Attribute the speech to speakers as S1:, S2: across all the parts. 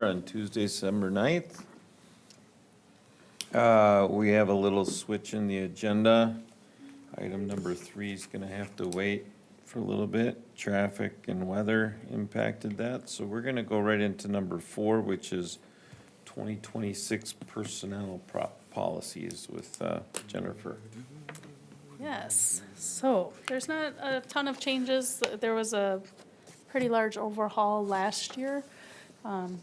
S1: On Tuesday, December 9th. We have a little switch in the agenda. Item number 3 is gonna have to wait for a little bit. Traffic and weather impacted that, so we're gonna go right into number 4, which is 2026 personnel policies with Jennifer.
S2: Yes, so there's not a ton of changes. There was a pretty large overhaul last year,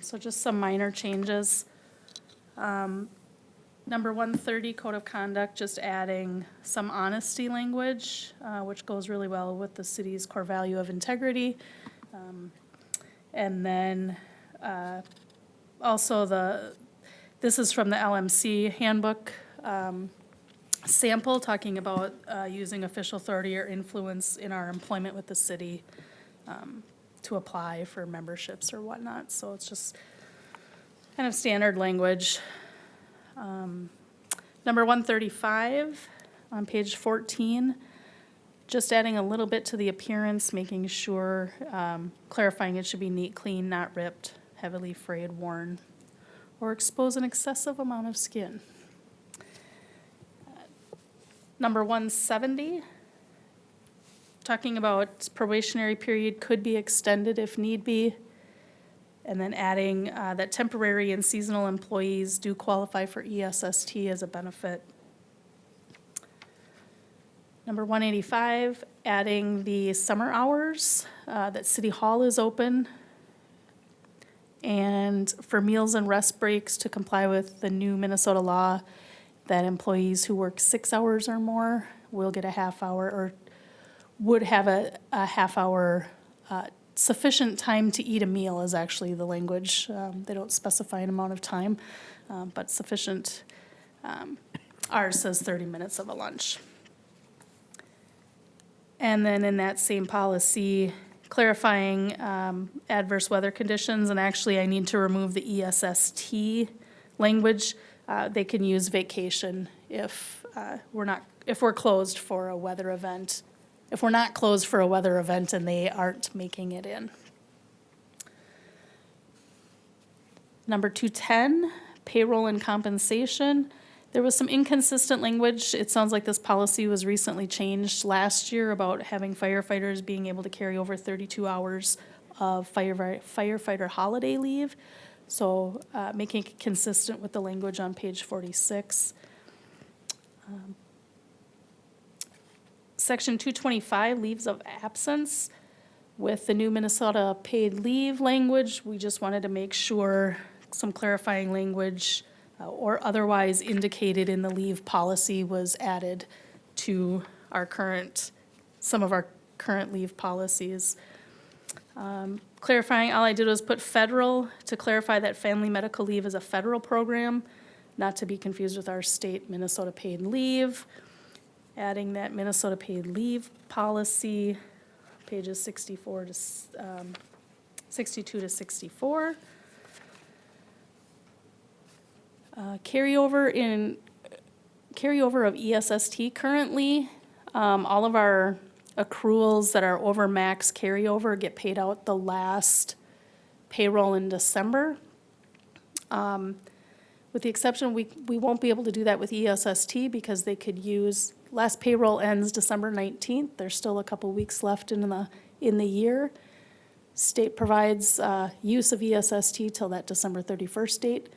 S2: so just some minor changes. Number 130, Code of Conduct, just adding some honesty language, which goes really well with the city's core value of integrity. And then also this is from the LMC handbook sample, talking about using official authority or influence in our employment with the city to apply for memberships or whatnot. So it's just kind of standard language. Number 135 on page 14, just adding a little bit to the appearance, making sure, clarifying it should be neat, clean, not ripped, heavily frayed, worn, or expose an excessive amount of skin. Number 170, talking about probationary period could be extended if need be. And then adding that temporary and seasonal employees do qualify for ESST as a benefit. Number 185, adding the summer hours, that City Hall is open. And for meals and rest breaks to comply with the new Minnesota law, that employees who work 6 hours or more will get a half hour, or would have a half hour sufficient time to eat a meal is actually the language. They don't specify an amount of time, but sufficient. Ours says 30 minutes of a lunch. And then in that same policy, clarifying adverse weather conditions, and actually I need to remove the ESST language. They can use vacation if we're closed for a weather event. If we're not closed for a weather event and they aren't making it in. Number 210, payroll and compensation. There was some inconsistent language. It sounds like this policy was recently changed last year about having firefighters being able to carry over 32 hours of firefighter holiday leave. So making it consistent with the language on page 46. Section 225, leaves of absence. With the new Minnesota paid leave language, we just wanted to make sure some clarifying language or otherwise indicated in the leave policy was added to some of our current leave policies. Clarifying, all I did was put federal to clarify that family medical leave is a federal program, not to be confused with our state Minnesota paid leave. Adding that Minnesota paid leave policy, pages 62 to 64. Carryover of ESST currently, all of our accruals that are over max carryover get paid out the last payroll in December. With the exception, we won't be able to do that with ESST because they could use, last payroll ends December 19th. There's still a couple weeks left in the year. State provides use of ESST till that December 31st date.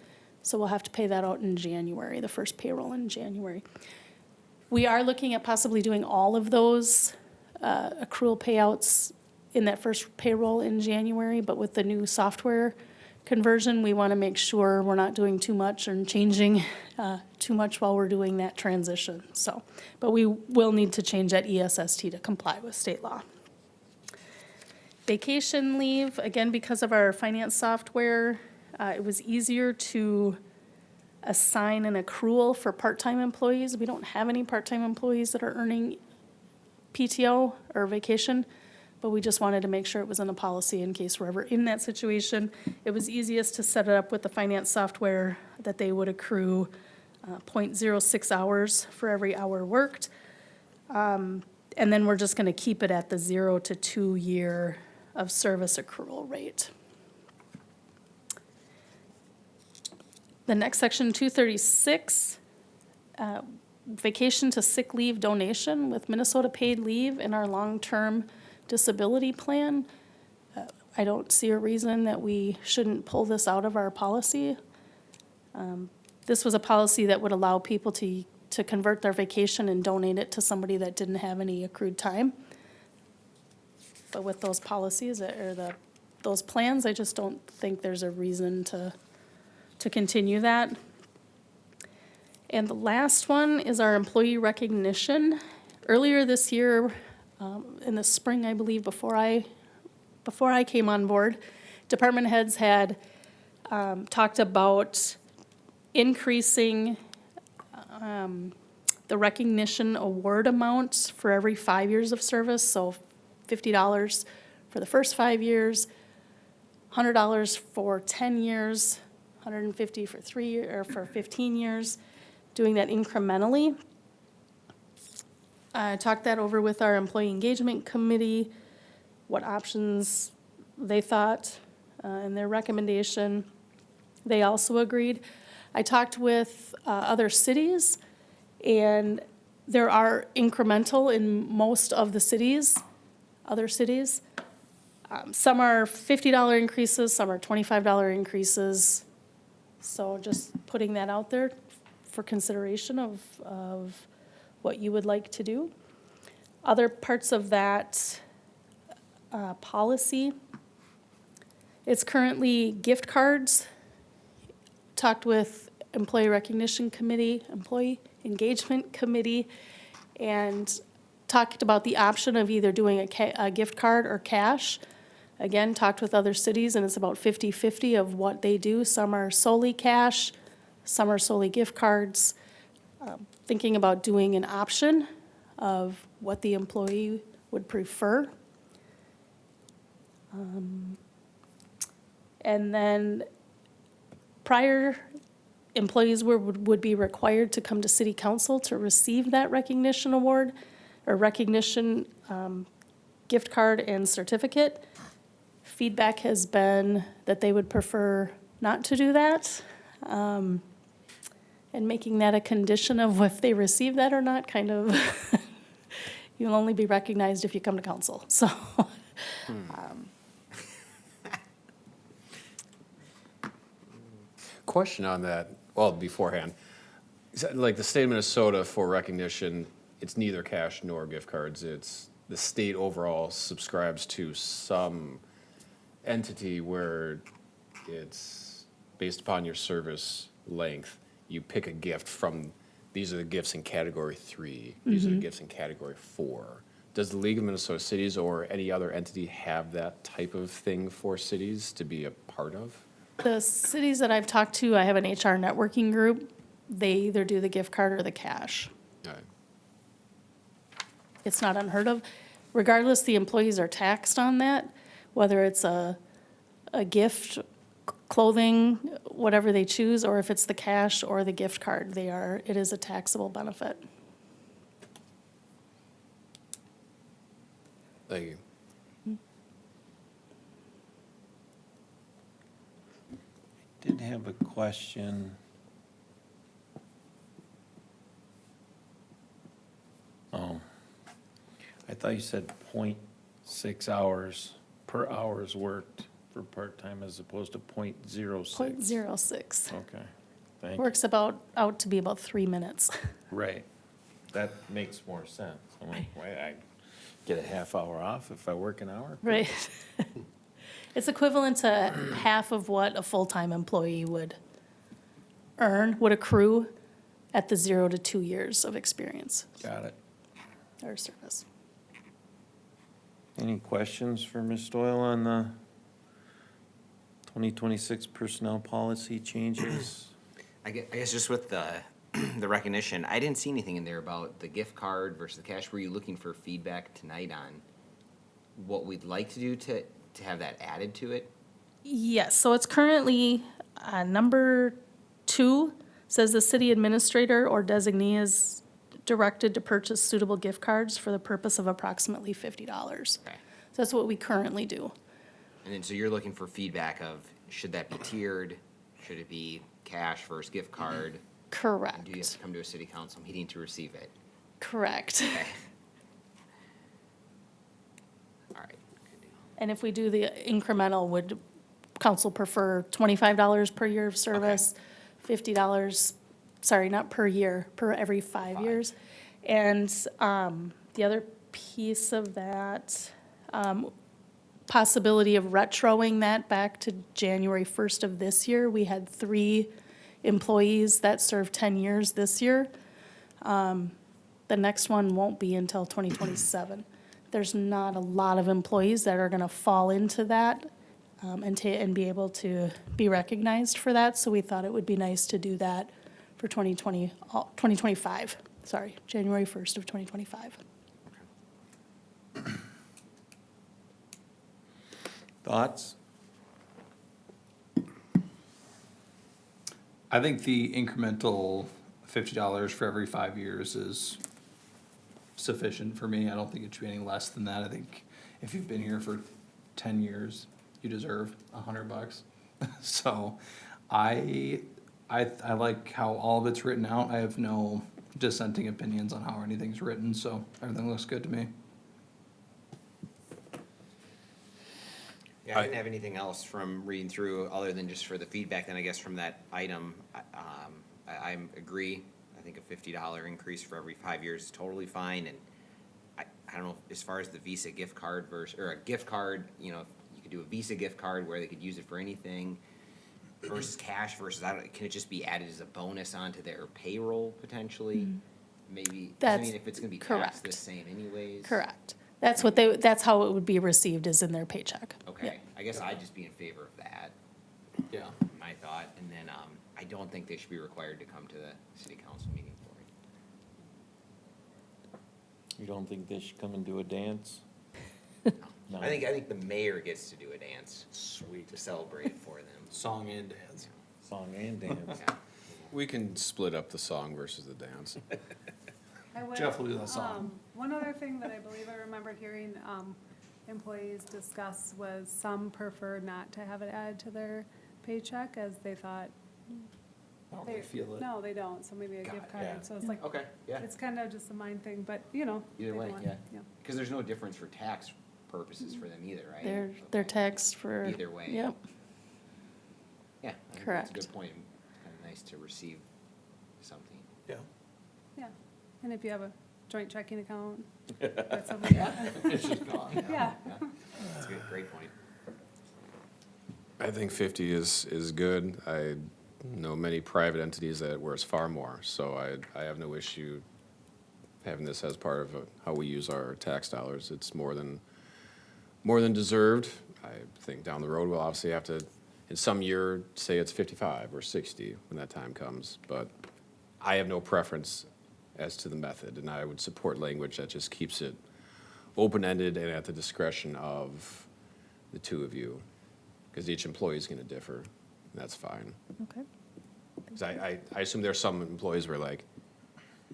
S2: So we'll have to pay that out in January, the first payroll in January. We are looking at possibly doing all of those accrual payouts in that first payroll in January, but with the new software conversion, we want to make sure we're not doing too much and changing too much while we're doing that transition. So, but we will need to change that ESST to comply with state law. Vacation leave, again, because of our finance software, it was easier to assign an accrual for part-time employees. We don't have any part-time employees that are earning PTO or vacation, but we just wanted to make sure it was in the policy in case we're ever in that situation. It was easiest to set it up with the finance software that they would accrue 0.06 hours for every hour worked. And then we're just going to keep it at the 0 to 2 year of service accrual rate. The next section, 236, vacation to sick leave donation with Minnesota paid leave in our long-term disability plan. I don't see a reason that we shouldn't pull this out of our policy. This was a policy that would allow people to convert their vacation and donate it to somebody that didn't have any accrued time. But with those policies those plans, I just don't think there's a reason to continue that. And the last one is our employee recognition. Earlier this year, in the spring, I believe, before I came on board, department heads had talked about increasing the recognition award amount for every 5 years of service. So $50 for the first 5 years, $100 for 10 years, $150 for 3 years, or for 15 years, doing that incrementally. I talked that over with our employee engagement committee, what options they thought, and their recommendation. They also agreed. I talked with other cities, and there are incremental in most of the cities, other cities. Some are $50 increases, some are $25 increases. So just putting that out there for consideration of what you would like to do. Other parts of that policy, it's currently gift cards. Talked with employee recognition committee, employee engagement committee, and talked about the option of either doing a gift card or cash. Again, talked with other cities, and it's about 50-50 of what they do. Some are solely cash, some are solely gift cards. Thinking about doing an option of what the employee would prefer. And then prior employees would be required to come to city council to receive that recognition award or recognition gift card and certificate. Feedback has been that they would prefer not to do that. And making that a condition of if they receive that or not, kind of, you'll only be recognized if you come to council, so.
S3: Question on that, well, beforehand. Is that like the state of Minnesota for recognition, it's neither cash nor gift cards. It's the state overall subscribes to some entity where it's based upon your service length. You pick a gift from, these are the gifts in category 3, these are the gifts in category 4. Does the League of Minnesota Cities or any other entity have that type of thing for cities to be a part of?
S2: The cities that I've talked to, I have an HR networking group. They either do the gift card or the cash.
S3: All right.
S2: It's not unheard of. Regardless, the employees are taxed on that, whether it's a gift, clothing, whatever they choose, or if it's the cash or the gift card, it is a taxable benefit.
S3: Thank you.
S1: Did have a question. Oh, I thought you said 0.6 hours per hours worked for part-time as opposed to 0.06.
S2: 0.06.
S1: Okay, thank you.
S2: Works out to be about 3 minutes.
S1: Right, that makes more sense. I'm like, why I get a half hour off if I work an hour?
S2: Right. It's equivalent to half of what a full-time employee would accrue at the 0 to 2 years of experience
S1: Got it.
S2: or service.
S1: Any questions for Ms. Doyle on the 2026 personnel policy changes?
S4: I guess just with the recognition, I didn't see anything in there about the gift card versus the cash. Were you looking for feedback tonight on what we'd like to do to have that added to it?
S2: Yes, so it's currently, number 2 says the city administrator or designee is directed to purchase suitable gift cards for the purpose of approximately $50.
S4: Okay.
S2: So that's what we currently do.
S4: And then so you're looking for feedback of, should that be tiered? Should it be cash versus gift card? And
S2: Correct.
S4: do you have to come to a city council meeting to receive it?
S2: Correct.
S4: Okay. All right, good deal.
S2: And if we do the incremental, would council prefer $25 per year of service, $50, sorry, not per year, per every 5 years? And the other piece of that, possibility of retroing that back to January 1st of this year. We had 3 employees that served 10 years this year. The next one won't be until 2027. There's not a lot of employees that are gonna fall into that, and be able to be recognized for that, so we thought it would be nice to do that for 2025, sorry, January 1st of 2025.
S1: Thoughts?
S5: I think the incremental $50 for every 5 years is sufficient for me. I don't think it should be any less than that. I think if you've been here for 10 years, you deserve $100. So I like how all of it's written out. I have no dissenting opinions on how anything's written, so everything looks good to me.
S4: Yeah, I didn't have anything else from reading through, other than just for the feedback, then I guess from that item, I agree. I think a $50 increase for every 5 years is totally fine, and I don't know, as far as the Visa gift card versus, or a gift card, you know, you could do a Visa gift card where they could use it for anything, versus cash versus, can it just be added as a bonus onto their payroll potentially? Maybe, 'cause I mean, if it's gonna be taxed the
S2: correct.
S4: same anyways.
S2: Correct. That's how it would be received, is in their paycheck.
S4: Okay, I guess I'd just be in favor of that.
S5: Yeah.
S4: My thought, and then, I don't think they should be required to come to the city council meeting for it.
S1: You don't think they should come and do a dance? No.
S4: I think the mayor gets to do a dance. Sweet. To celebrate it for them.
S5: Song and dance.
S1: Song and dance.
S4: Yeah.
S3: We can split up the song versus the dance.
S6: I would,
S5: Jeff will do the song.
S6: One other thing that I believe I remembered hearing, employees discuss was some prefer not to have it added to their paycheck, as they thought.
S5: I don't really feel it.
S6: No, they don't, so maybe a gift
S4: yeah.
S6: card, so it's like,
S4: Okay, yeah,
S6: it's kind of just a mind thing, but, you know.
S4: either
S6: they
S4: way,
S6: want-
S4: yeah. Because there's no difference for tax purposes for them either, right?
S2: They're
S4: Okay.
S2: taxed for.
S4: Either way.
S2: Yep,
S4: Yeah, I think that's a
S2: Correct.
S4: good point. Kind of nice to receive something.
S5: Yeah.
S6: Yeah, and if you have a joint checking account, that's something,
S5: It's just gone.
S6: yeah.
S4: That's a good, great point.
S3: I think 50 is good. I know many private entities where it's far more, so I have no issue having this as part of how we use our tax dollars. It's more than deserved. I think down the road, we'll obviously have to, in some year, say it's 55 or 60 when that time comes, but I have no preference as to the method, and I would support language that just keeps it open-ended and at the discretion of the two of you, because each employee is going to differ, and that's fine.
S2: okay.
S3: Because I assume there's some employees where, like,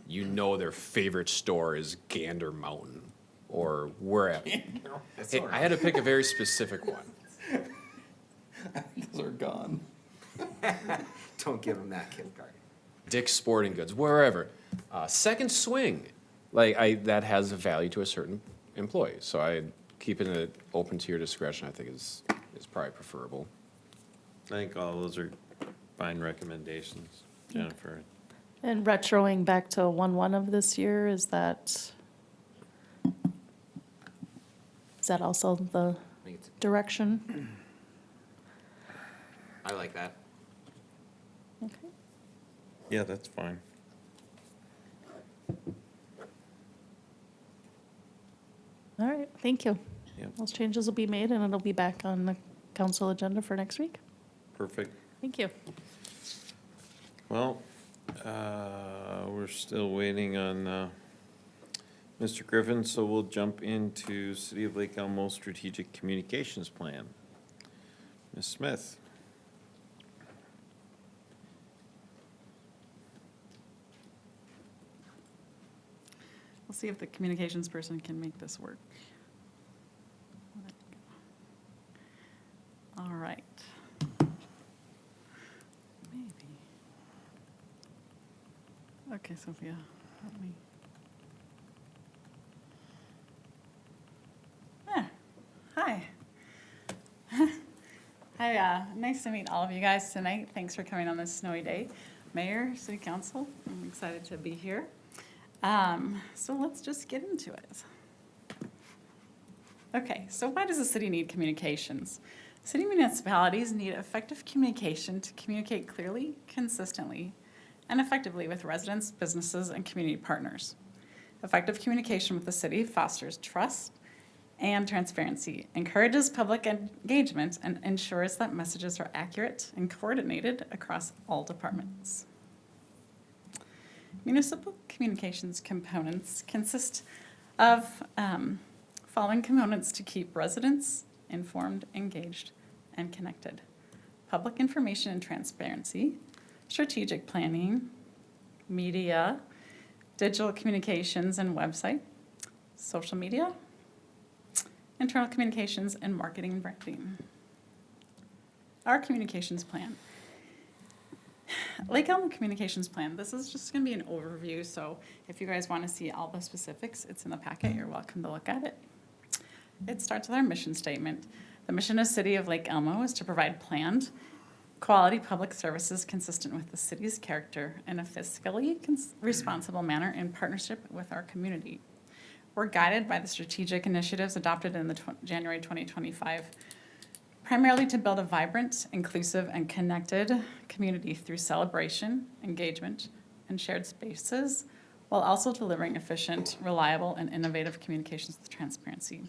S3: you know their favorite store is Gander Mountain, or wherever. Hey, I had to pick a very specific one.
S5: Those are gone.
S4: Don't give them that gift card.
S3: Dick's Sporting Goods, wherever. Second Swing, like, that has a value to a certain employee. So keeping it open to your discretion, I think is probably preferable.
S1: I think all those are fine recommendations, Jennifer.
S2: And retroing back to 1/1 of this year, is that also the
S4: I think it's,
S2: direction?
S4: I like that.
S2: Okay.
S1: Yeah, that's fine.
S2: All right, thank you.
S1: Yep.
S2: Those changes will be made, and it'll be back on the council agenda for next week.
S1: Perfect.
S2: Thank you.
S1: Well, we're still waiting on Mr. Griffin, so we'll jump into City of Lake Elmo Strategic Communications Plan. Ms. Smith?
S7: We'll see if the communications person can make this work. All right. Maybe. Okay, Sophia, help me. Ah, hi. Hi, nice to meet all of you guys tonight. Thanks for coming on this snowy day. Mayor, City Council, I'm excited to be here. So let's just get into it. Okay, so why does the city need communications? City municipalities need effective communication to communicate clearly, consistently, and effectively with residents, businesses, and community partners. Effective communication with the city fosters trust and transparency, encourages public engagement, and ensures that messages are accurate and coordinated across all departments. Municipal communications components consist of following components to keep residents informed, engaged, and connected: public information and transparency, strategic planning, media, digital communications and website, social media, internal communications, and marketing and branding. Our communications plan. Lake Elmo Communications Plan. This is just going to be an overview, so if you guys want to see all the specifics, it's in the packet. You're welcome to look at it. It starts with our mission statement. The mission of City of Lake Elmo is to provide planned, quality public services consistent with the city's character in a fiscally responsible manner in partnership with our community. We're guided by the strategic initiatives adopted in the January 2025, primarily to build a vibrant, inclusive, and connected community through celebration, engagement, and shared spaces, while also delivering efficient, reliable, and innovative communications with transparency.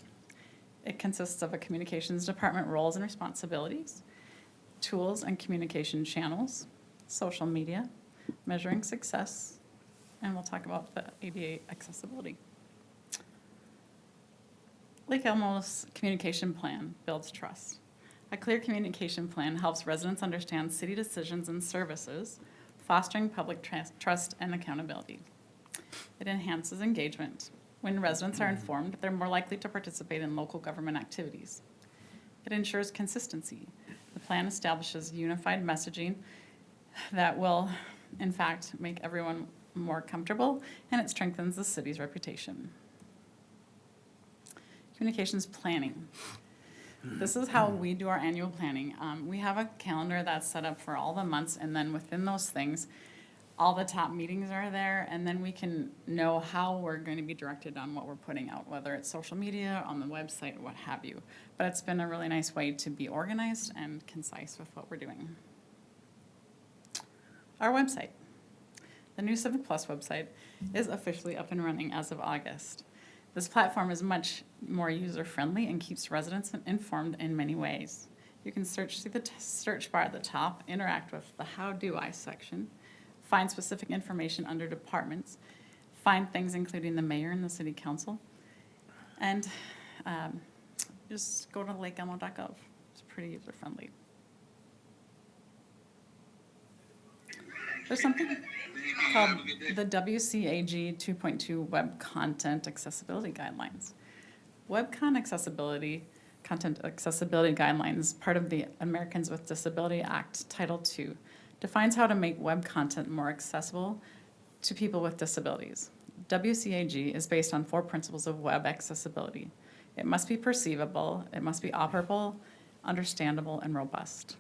S7: It consists of a communications department roles and responsibilities, tools and communication channels, social media, measuring success, and we'll talk about the ADA accessibility. Lake Elmo's communication plan builds trust. A clear communication plan helps residents understand city decisions and services, fostering public trust and accountability. It enhances engagement. When residents are informed, they're more likely to participate in local government activities. It ensures consistency. The plan establishes unified messaging that will, in fact, make everyone more comfortable, and it strengthens the city's reputation. Communications planning. This is how we do our annual planning. We have a calendar that's set up for all the months, and then within those things, all the top meetings are there, and then we can know how we're going to be directed on what we're putting out, whether it's social media, on the website, what have you. But it's been a really nice way to be organized and concise with what we're doing. Our website. The new Civic Plus website is officially up and running as of August. This platform is much more user-friendly and keeps residents informed in many ways. You can search through the search bar at the top, interact with the How Do I section, find specific information under departments, find things including the mayor and the city council, and just go to lakeelmo.gov. It's pretty user-friendly. There's something called the WCAG 2.2 Web Content Accessibility Guidelines. Content Accessibility Guidelines, part of the Americans with Disability Act, Title II, defines how to make web content more accessible to people with disabilities. WCAG is based on 4 principles of web accessibility. It must be perceivable, it must be operable, understandable, and robust.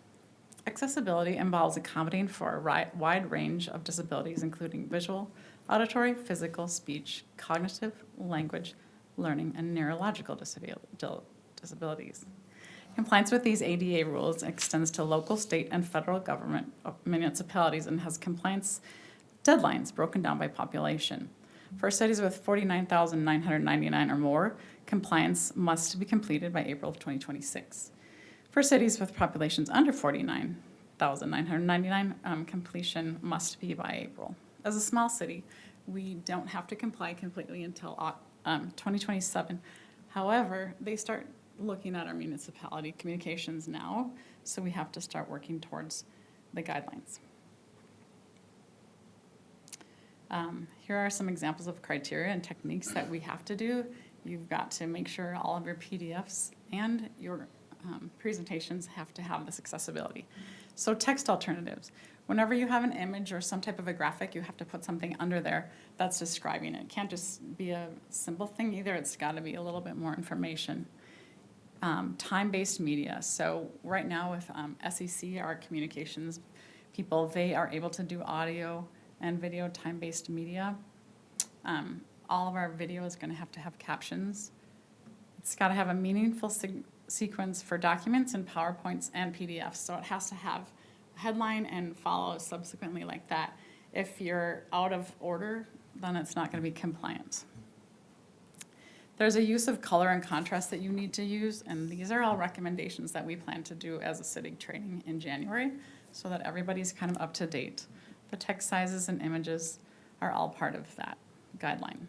S7: Accessibility involves accommodating for a wide range of disabilities, including visual, auditory, physical, speech, cognitive, language, learning, and neurological disabilities. Compliance with these ADA rules extends to local, state, and federal government municipalities and has compliance deadlines broken down by population. For cities with 49,999 or more, compliance must be completed by April of 2026. For cities with populations under 49,999, completion must be by April. As a small city, we don't have to comply completely until 2027. However, they start looking at our municipality communications now, so we have to start working towards the guidelines. Here are some examples of criteria and techniques that we have to do. You've got to make sure all of your PDFs and your presentations have to have this accessibility. So text alternatives. Whenever you have an image or some type of a graphic, you have to put something under there that's describing it. It can't just be a simple thing either. It's got to be a little bit more information. Time-based media. So right now with SEC, our communications people, they are able to do audio and video time-based media. All of our video is going to have captions. It's got to have a meaningful sequence for documents and PowerPoints and PDFs. So it has to have a headline and follow subsequently like that. If you're out of order, then it's not going to be compliant. There's a use of color and contrast that you need to use, and these are all recommendations that we plan to do as a city training in January so that everybody's kind of up to date. The text sizes and images are all part of that guideline.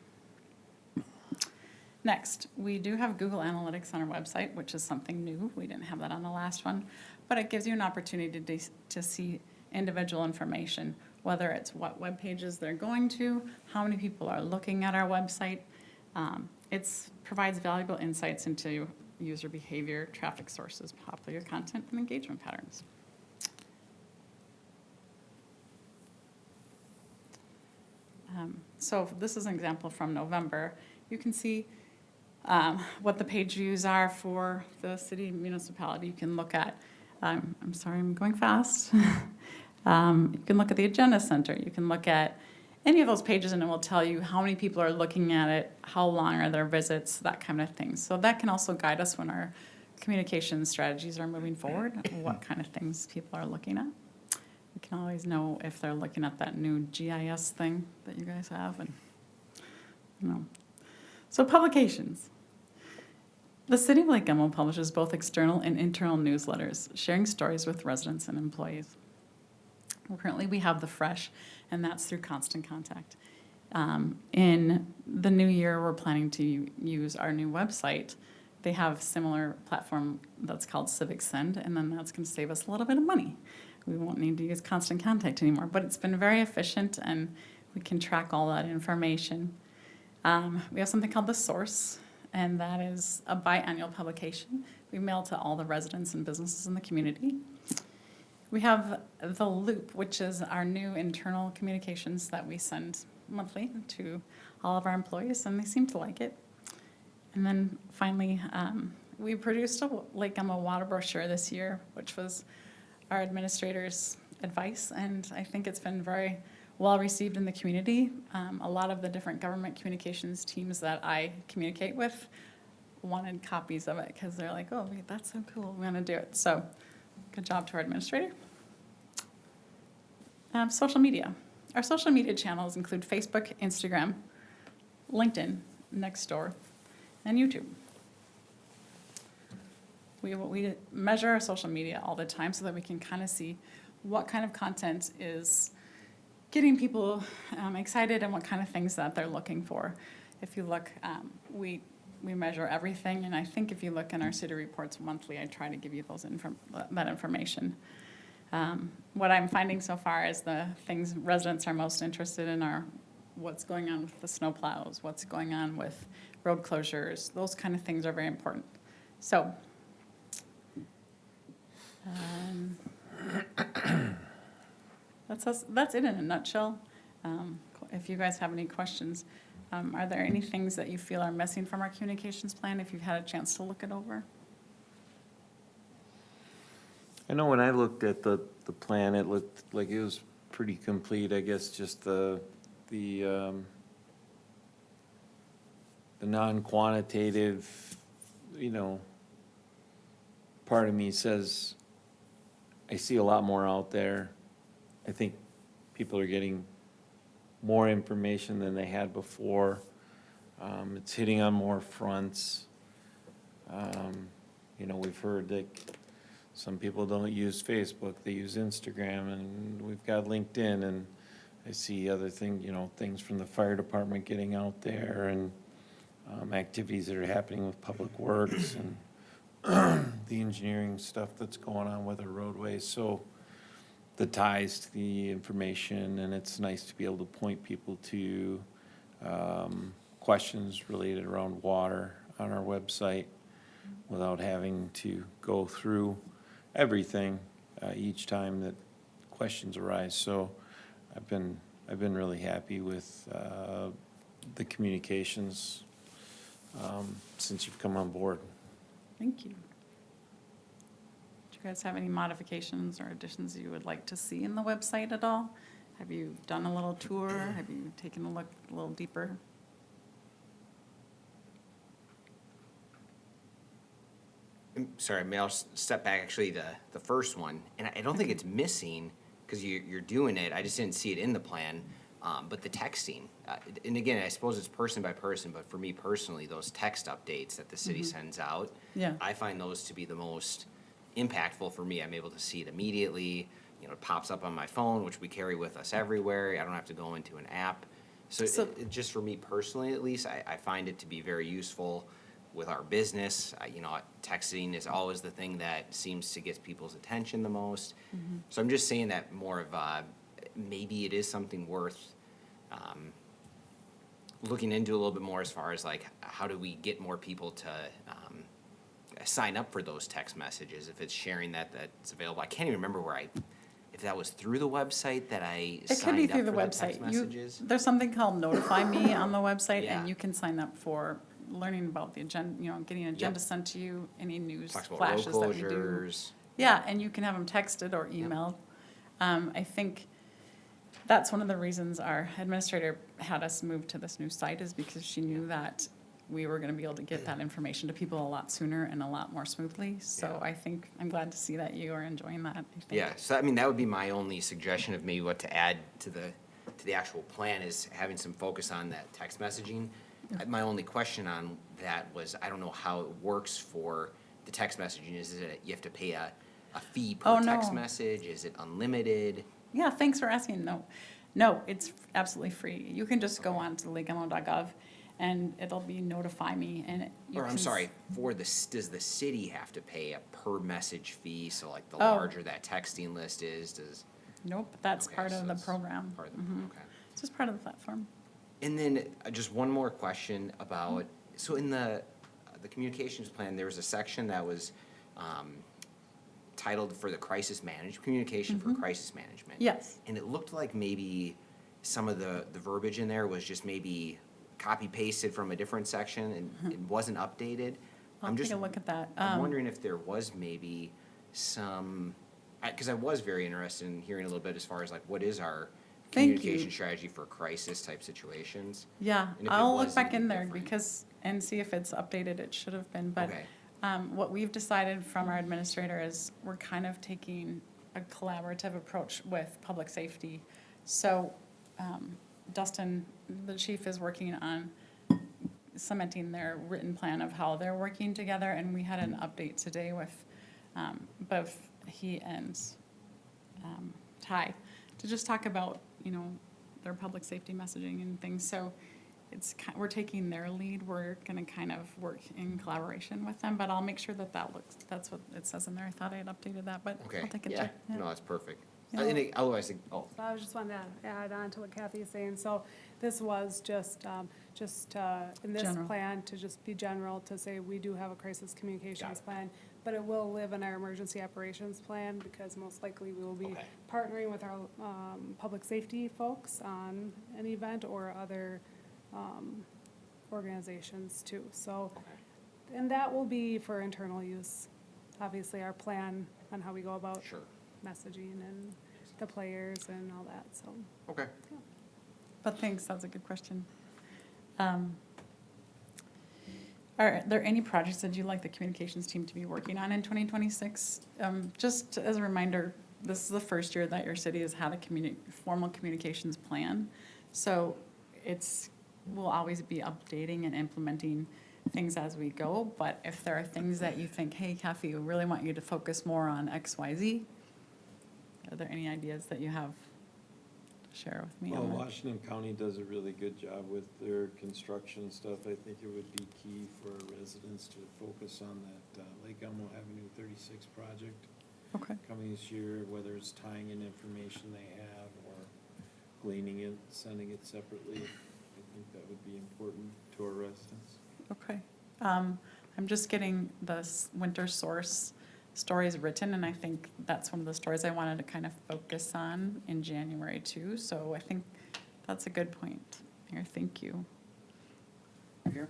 S7: Next, we do have Google Analytics on our website, which is something new. We didn't have that on the last one, but it gives you an opportunity to see individual information, whether it's what web pages they're going to, how many people are looking at our website. It provides valuable insights into user behavior, traffic sources, popular content, and engagement patterns. So this is an example from November. You can see what the page views are for the city municipality. You can look at, I'm sorry, I'm going fast. You can look at the agenda center. You can look at any of those pages and it will tell you how many people are looking at it, how long are their visits, that kind of thing. So that can also guide us when our communication strategies are moving forward, what kind of things people are looking at. We can always know if they're looking at that new GIS thing that you guys have. And So publications. The City of Lake Elmo publishes both external and internal newsletters, sharing stories with residents and employees. Currently, we have the Fresh, and that's through Constant Contact. In the new year, we're planning to use our new website. They have a similar platform that's called Civic Send, and then that's going to save us a little bit of money. We won't need to use Constant Contact anymore, but it's been very efficient, and we can track all that information. We have something called The Source, and that is a biannual publication. We mail to all the residents and businesses in the community. We have The Loop, which is our new internal communications that we send monthly to all of our employees, and they seem to like it. And then finally, we produced a Lake Elmo water brochure this year, which was our administrator's advice, and I think it's been very well received in the community. A lot of the different government communications teams that I communicate with wanted copies of it because they're like, oh, wait, that's so cool, we want to do it. So good job to our administrator. Social media. Our social media channels include Facebook, Instagram, LinkedIn, Nextdoor, and YouTube. We measure our social media all the time so that we can kind of see what kind of content is getting people excited and what kind of things that they're looking for. If you look, we measure everything, and I think if you look in our city reports monthly, I try to give you that information. What I'm finding so far is the things residents are most interested in are what's going on with the snow plows, what's going on with road closures. Those kind of things are very important. So, that's it in a nutshell. If you guys have any questions, are there any things that you feel are missing from our communications plan if you've had a chance to look it over?
S1: I know when I looked at the plan, it looked like it was pretty complete. I guess just the non-quantitative, part of me says, I see a lot more out there. I think people are getting more information than they had before. It's hitting on more fronts. We've heard that some people don't use Facebook, they use Instagram, and we've got LinkedIn, and I see other things from the fire department getting out there, and activities that are happening with Public Works, and the engineering stuff that's going on with the roadways. So the ties to the information, and it's nice to be able to point people to questions related around water on our website without having to go through everything. each time that questions arise. So I've been really happy with the communications since you've come on board.
S7: Thank you. Do you guys have any modifications or additions you would like to see in the website at all? Have you done a little tour? Have you taken a look a little deeper?
S4: Sorry, I'll step back, actually, the first one, and I don't think it's missing, because you're doing it, I just didn't see it in the plan, but the texting. And again, I suppose it's person by person, but for me personally, those text updates that the city sends out,
S7: Yeah.
S4: I find those to be the most impactful for me. I'm able to see it immediately, it pops up on my phone, which we carry with us everywhere, I don't have to go into an app. So just for me personally, at least, I find it to be very useful with our business. Texting is always the thing that seems to get people's attention the most. So I'm just saying that more of maybe it is something worth looking into a little bit more, as far as like, how do we get more people to sign up for those text messages, if it's sharing that's available. I can't even remember if that was through the website that I
S7: It could be
S4: signed up
S7: through the
S4: for the text
S7: website.
S4: messages.
S7: There's something called Notify Me on the website,
S4: Yeah.
S7: and you can sign up for learning about the agenda, getting an agenda sent to you, any news
S4: Talks about road
S7: flashes that we do.
S4: closures.
S7: Yeah, and you can have them texted or emailed. I think that's one of the reasons our administrator had us move to this new site, is because she knew that we were gonna be able to get that information to people a lot sooner and a lot more smoothly. So
S4: Yeah.
S7: I think, I'm glad to see that you are enjoying that. I think.
S4: Yeah, so that would be my only suggestion of maybe what to add to the actual plan, is having some focus on that text messaging. My only question on that was, I don't know how it works for the text messaging. Is it you have to pay a fee
S7: Oh,
S4: per text
S7: no.
S4: message? Is it unlimited?
S7: Yeah, thanks for asking. No, it's absolutely free. You can just go on to lakeelmo.gov and it'll be Notify Me, and you
S4: Or I'm
S7: can
S4: sorry, does the city have to pay a per message fee? So like the
S7: Oh.
S4: larger that texting list is,
S7: Nope, that's
S4: Okay,
S7: part
S4: so
S7: of the
S4: it's
S7: program.
S4: part of
S7: Mhm.
S4: okay.
S7: It's just part of the platform.
S4: And then just one more question about, so in the communications plan, there was a section that was titled for the communication for crisis management.
S7: Yes.
S4: And it looked like maybe some of the verbiage in there was just maybe copy pasted from a different section and it wasn't updated.
S7: I'll
S4: I'm
S7: take
S4: just
S7: a look at that.
S4: I'm wondering if there was maybe some, because I was very interested in hearing a little bit as far as like, what is our
S7: Thank you.
S4: communication strategy for crisis type situations?
S7: Yeah,
S4: And if it
S7: I'll
S4: was
S7: look back
S4: any
S7: in there
S4: different.
S7: and see if it's updated. It should have been, but
S4: Okay.
S7: what we've decided from our administrator is we're kind of taking a collaborative approach with public safety. So Dustin, the chief, is working on cementing their written plan of how they're working together, and we had an update today with both he and Ty to just talk about, their public safety messaging and things. So we're taking their lead. We're gonna kind of work in collaboration with them, but I'll make sure that's what it says in there. I thought I had updated that, but
S4: Okay,
S7: I'll take a
S4: yeah,
S7: check.
S4: no, that's perfect.
S7: Yeah.
S4: Otherwise,
S6: So I was just wanted to add on to what Kathy is saying. So this was just in this
S7: General.
S6: plan to just be general, to say we do have a crisis communications
S4: it.
S6: plan, but it will live in our emergency operations plan, because most likely we will be
S4: Okay.
S6: partnering with our public safety folks on an event or other organizations too. So, and that will be for internal use. Obviously, our plan on how we go about
S4: sure,
S6: messaging and the players and all that, so.
S4: okay.
S7: But thanks, that's a good question. Are there any projects that you'd like the communications team to be working on in 2026? Just as a reminder, this is the first year that your city has had a formal communications plan. So we'll always be updating and implementing things as we go. But if there are things that you think, hey, Kathie, we really want you to focus more on X, Y, Z, are there any ideas that you have to share with me
S1: Well,
S7: on that?
S1: Washington County does a really good job with their construction stuff. I think it would be key for residents to focus on that Lake Elmo Avenue 36 project
S7: Okay.
S1: coming this year, whether it's tying in information they have or gleaning it, sending it separately. I think that would be important to our residents.
S7: Okay. I'm just getting the winter source stories written, and I think that's one of the stories I wanted to kind of focus on in January too. So I think that's a good point. Here, thank you.
S8: Here.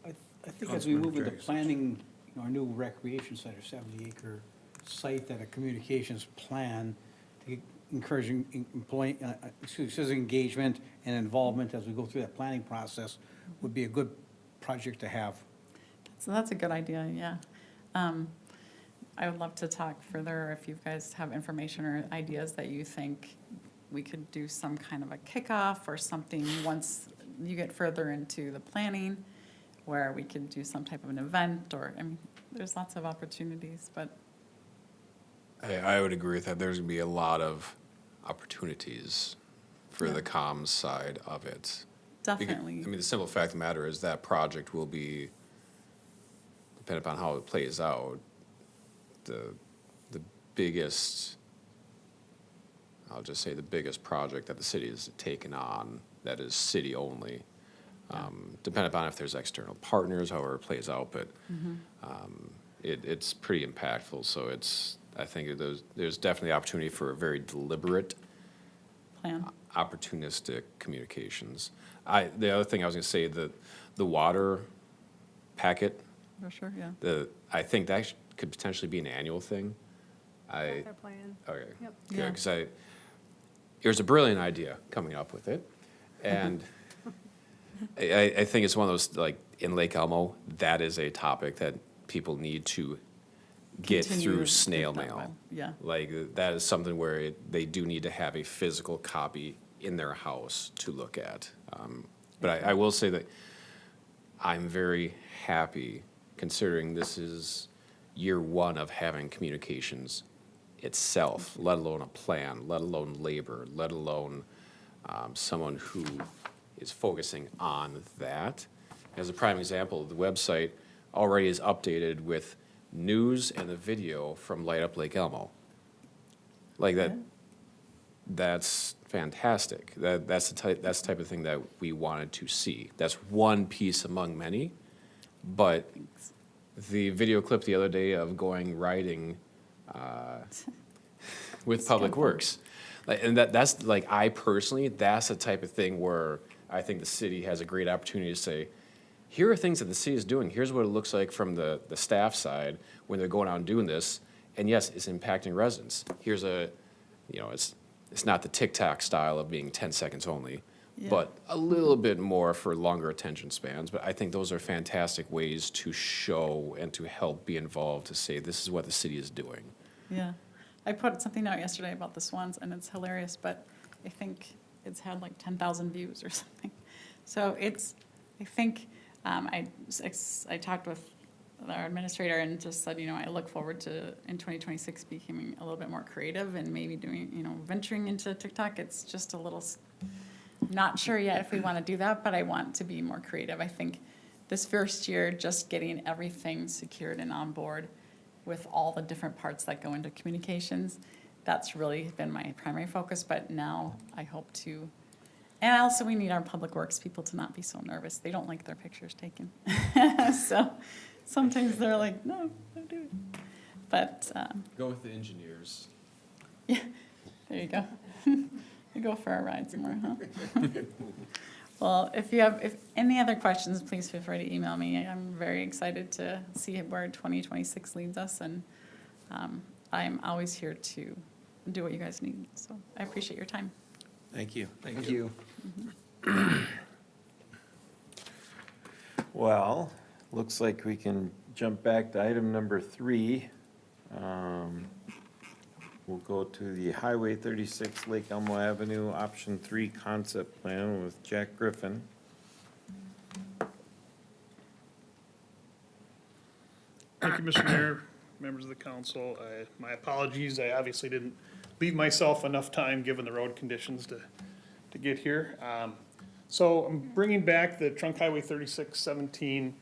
S8: I think as we move into planning, our new recreation center, 70-acre site, that a communications plan to encouraging engagement and involvement as we go through that planning process would be a good project to have.
S7: So that's a good idea, yeah. I would love to talk further if you guys have information or ideas that you think we could do some kind of a kickoff or something once you get further into the planning, where we could do some type of an event, or, I mean, there's lots of opportunities, but
S3: I would agree with that. There's gonna be a lot of opportunities for the comms side of it.
S7: definitely.
S3: I mean, the simple fact of the matter is that project will be, depending upon how it plays out, the biggest, I'll just say the biggest project that the city has taken on that is city only. Depending upon if there's external partners, however it plays out, but it's pretty impactful. So I think there's definitely opportunity for a very deliberate,
S7: Plan.
S3: opportunistic communications. The other thing I was gonna say, the water packet,
S7: For sure, yeah.
S3: I think that could potentially be an annual thing.
S6: That's our plan.
S3: Okay,
S6: Yep.
S3: good,
S7: Yeah.
S3: because it was a brilliant idea coming up with it, and I think it's one of those, like, in Lake Elmo, that is a topic that people need to get
S7: Continue
S3: through
S7: to
S3: snail
S7: get that
S3: mail.
S7: way. Yeah.
S3: Like, that is something where they do need to have a physical copy in their house to look at. But I will say that I'm very happy, considering this is year one of having communications itself, let alone a plan, let alone labor, let alone someone who is focusing on that. As a prime example, the website already is updated with news and the video from Light Up Lake Elmo. Like that, that's fantastic. That's the type of thing that we wanted to see. That's one piece among many, but the video clip the other day of going riding with Public Works, and that's like, I personally, that's the type of thing where I think the city has a great opportunity to say, here are things that the city is doing. Here's what it looks like from the staff side when they're going out and doing this. And yes, it's impacting residents. Here's it's not the TikTok style of being 10 seconds only,
S7: Yeah.
S3: but a little bit more for longer attention spans. But I think those are fantastic ways to show and to help be involved, to say this is what the city is doing.
S7: Yeah. I put something out yesterday about the swans, and it's hilarious, but I think it's had like 10,000 views or something. So I think, I talked with our administrator and just said, I look forward to, in 2026, becoming a little bit more creative and maybe doing, venturing into TikTok. It's just a little, not sure yet if we want to do that, but I want to be more creative. I think this first year, just getting everything secured and on board with all the different parts that go into communications, that's really been my primary focus, but now I hope to, and also we need our Public Works people to not be so nervous. They don't like their pictures taken. So sometimes they're like, no, don't do it. But,
S3: Go with the engineers.
S7: yeah, there you go. You go for a ride somewhere, huh? Well, if any other questions, please feel free to email me. I'm very excited to see where 2026 leads us, and I'm always here to do what you guys need. So I appreciate your time.
S1: Thank you.
S5: Thank you.
S1: Well, looks like we can jump back to item number 3. We'll go to the Highway 36 Lake Elmo Avenue Option 3 Concept Plan with Jack Griffin.
S9: Thank you, Mr. Mayor, members of the council. My apologies, I obviously didn't leave myself enough time, given the road conditions, to get here. So I'm bringing back the Trunk Highway 3617,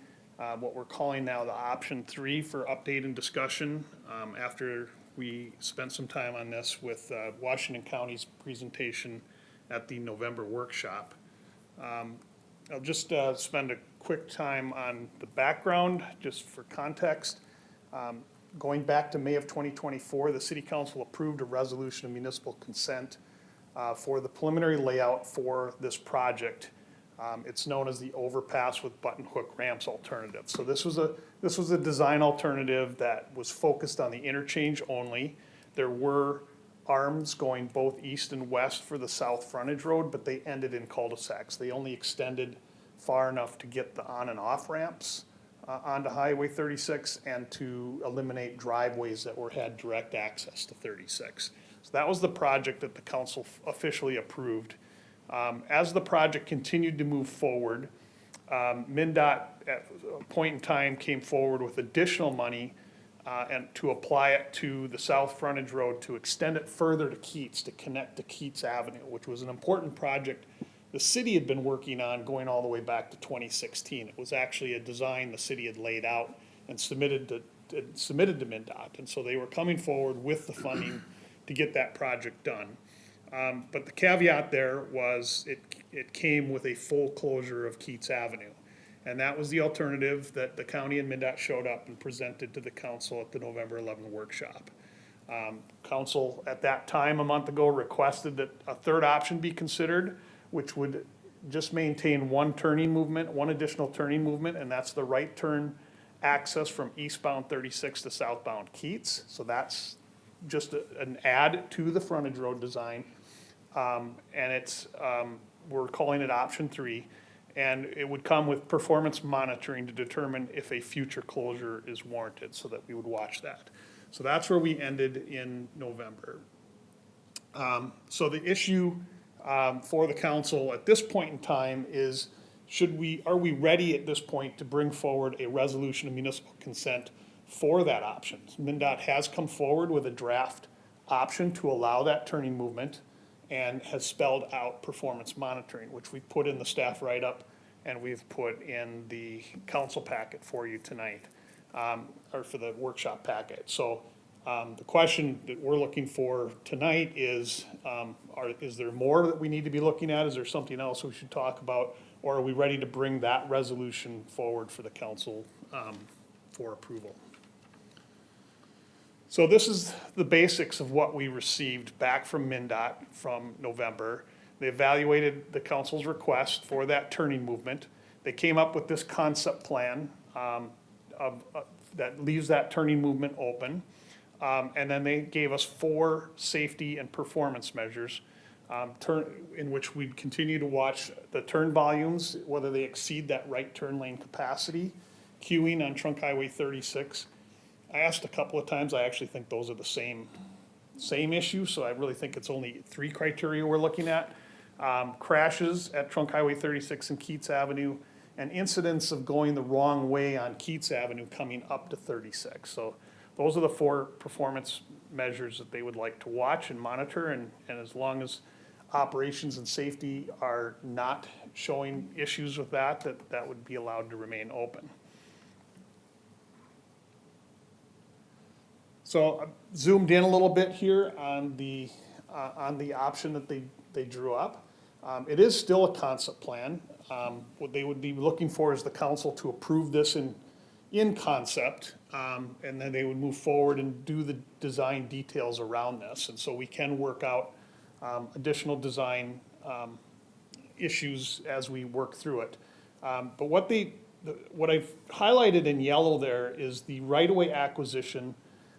S9: what we're calling now the Option 3 for update and discussion, after we spent some time on this with Washington County's presentation at the November workshop. I'll just spend a quick time on the background, just for context. going back to May of 2024, the city council approved a resolution of municipal consent for the preliminary layout for this project. It's known as the overpass with button hook ramps alternative. So this was a design alternative that was focused on the interchange only. There were arms going both east and west for the south frontage road, but they ended in cul-de-sacs. They only extended far enough to get the on and off ramps onto Highway 36 and to eliminate driveways that had direct access to 36. So that was the project that the council officially approved. As the project continued to move forward, MnDOT at a point in time came forward with additional money and to apply it to the south frontage road to extend it further to Keats, to connect to Keats Avenue, which was an important project the city had been working on going all the way back to 2016. It was actually a design the city had laid out and submitted to MnDOT. And so they were coming forward with the funding to get that project done. But the caveat there was it came with a full closure of Keats Avenue. And that was the alternative that the county and MnDOT showed up and presented to the council at the November 11 workshop. Council at that time, a month ago, requested that a third option be considered, which would just maintain one additional turning movement, and that's the right turn access from eastbound 36 to southbound Keats. So that's just an add to the frontage road design. And it's, we're calling it option 3. And it would come with performance monitoring to determine if a future closure is warranted, so that we would watch that. So that's where we ended in November. So the issue for the council at this point in time is, are we ready at this point to bring forward a resolution of municipal consent for that option? MnDOT has come forward with a draft option to allow that turning movement and has spelled out performance monitoring, which we put in the staff write-up and we've put in the council packet for you tonight, or for the workshop packet. So the question that we're looking for tonight is there more that we need to be looking at? Is there something else we should talk about? Or are we ready to bring that resolution forward for the council for approval? So this is the basics of what we received back from MnDOT from November. They evaluated the council's request for that turning movement. They came up with this concept plan that leaves that turning movement open. And then they gave us 4 safety and performance measures in which we'd continue to watch the turn volumes, whether they exceed that right turn lane capacity, queuing on Trunk Highway 36. I asked a couple of times, I actually think those are the same issue, so I really think it's only 3 criteria we're looking at. Crashes at Trunk Highway 36 and Keats Avenue, and incidents of going the wrong way on Keats Avenue coming up to 36. So those are the 4 performance measures that they would like to watch and monitor, and as long as operations and safety are not showing issues with that would be allowed to remain open. So I zoomed in a little bit here on the option that they drew up. It is still a concept plan. What they would be looking for is the council to approve this in concept, and then they would move forward and do the design details around this. And so we can work out additional design issues as we work through it. But what I've highlighted in yellow there is the right-of-way acquisition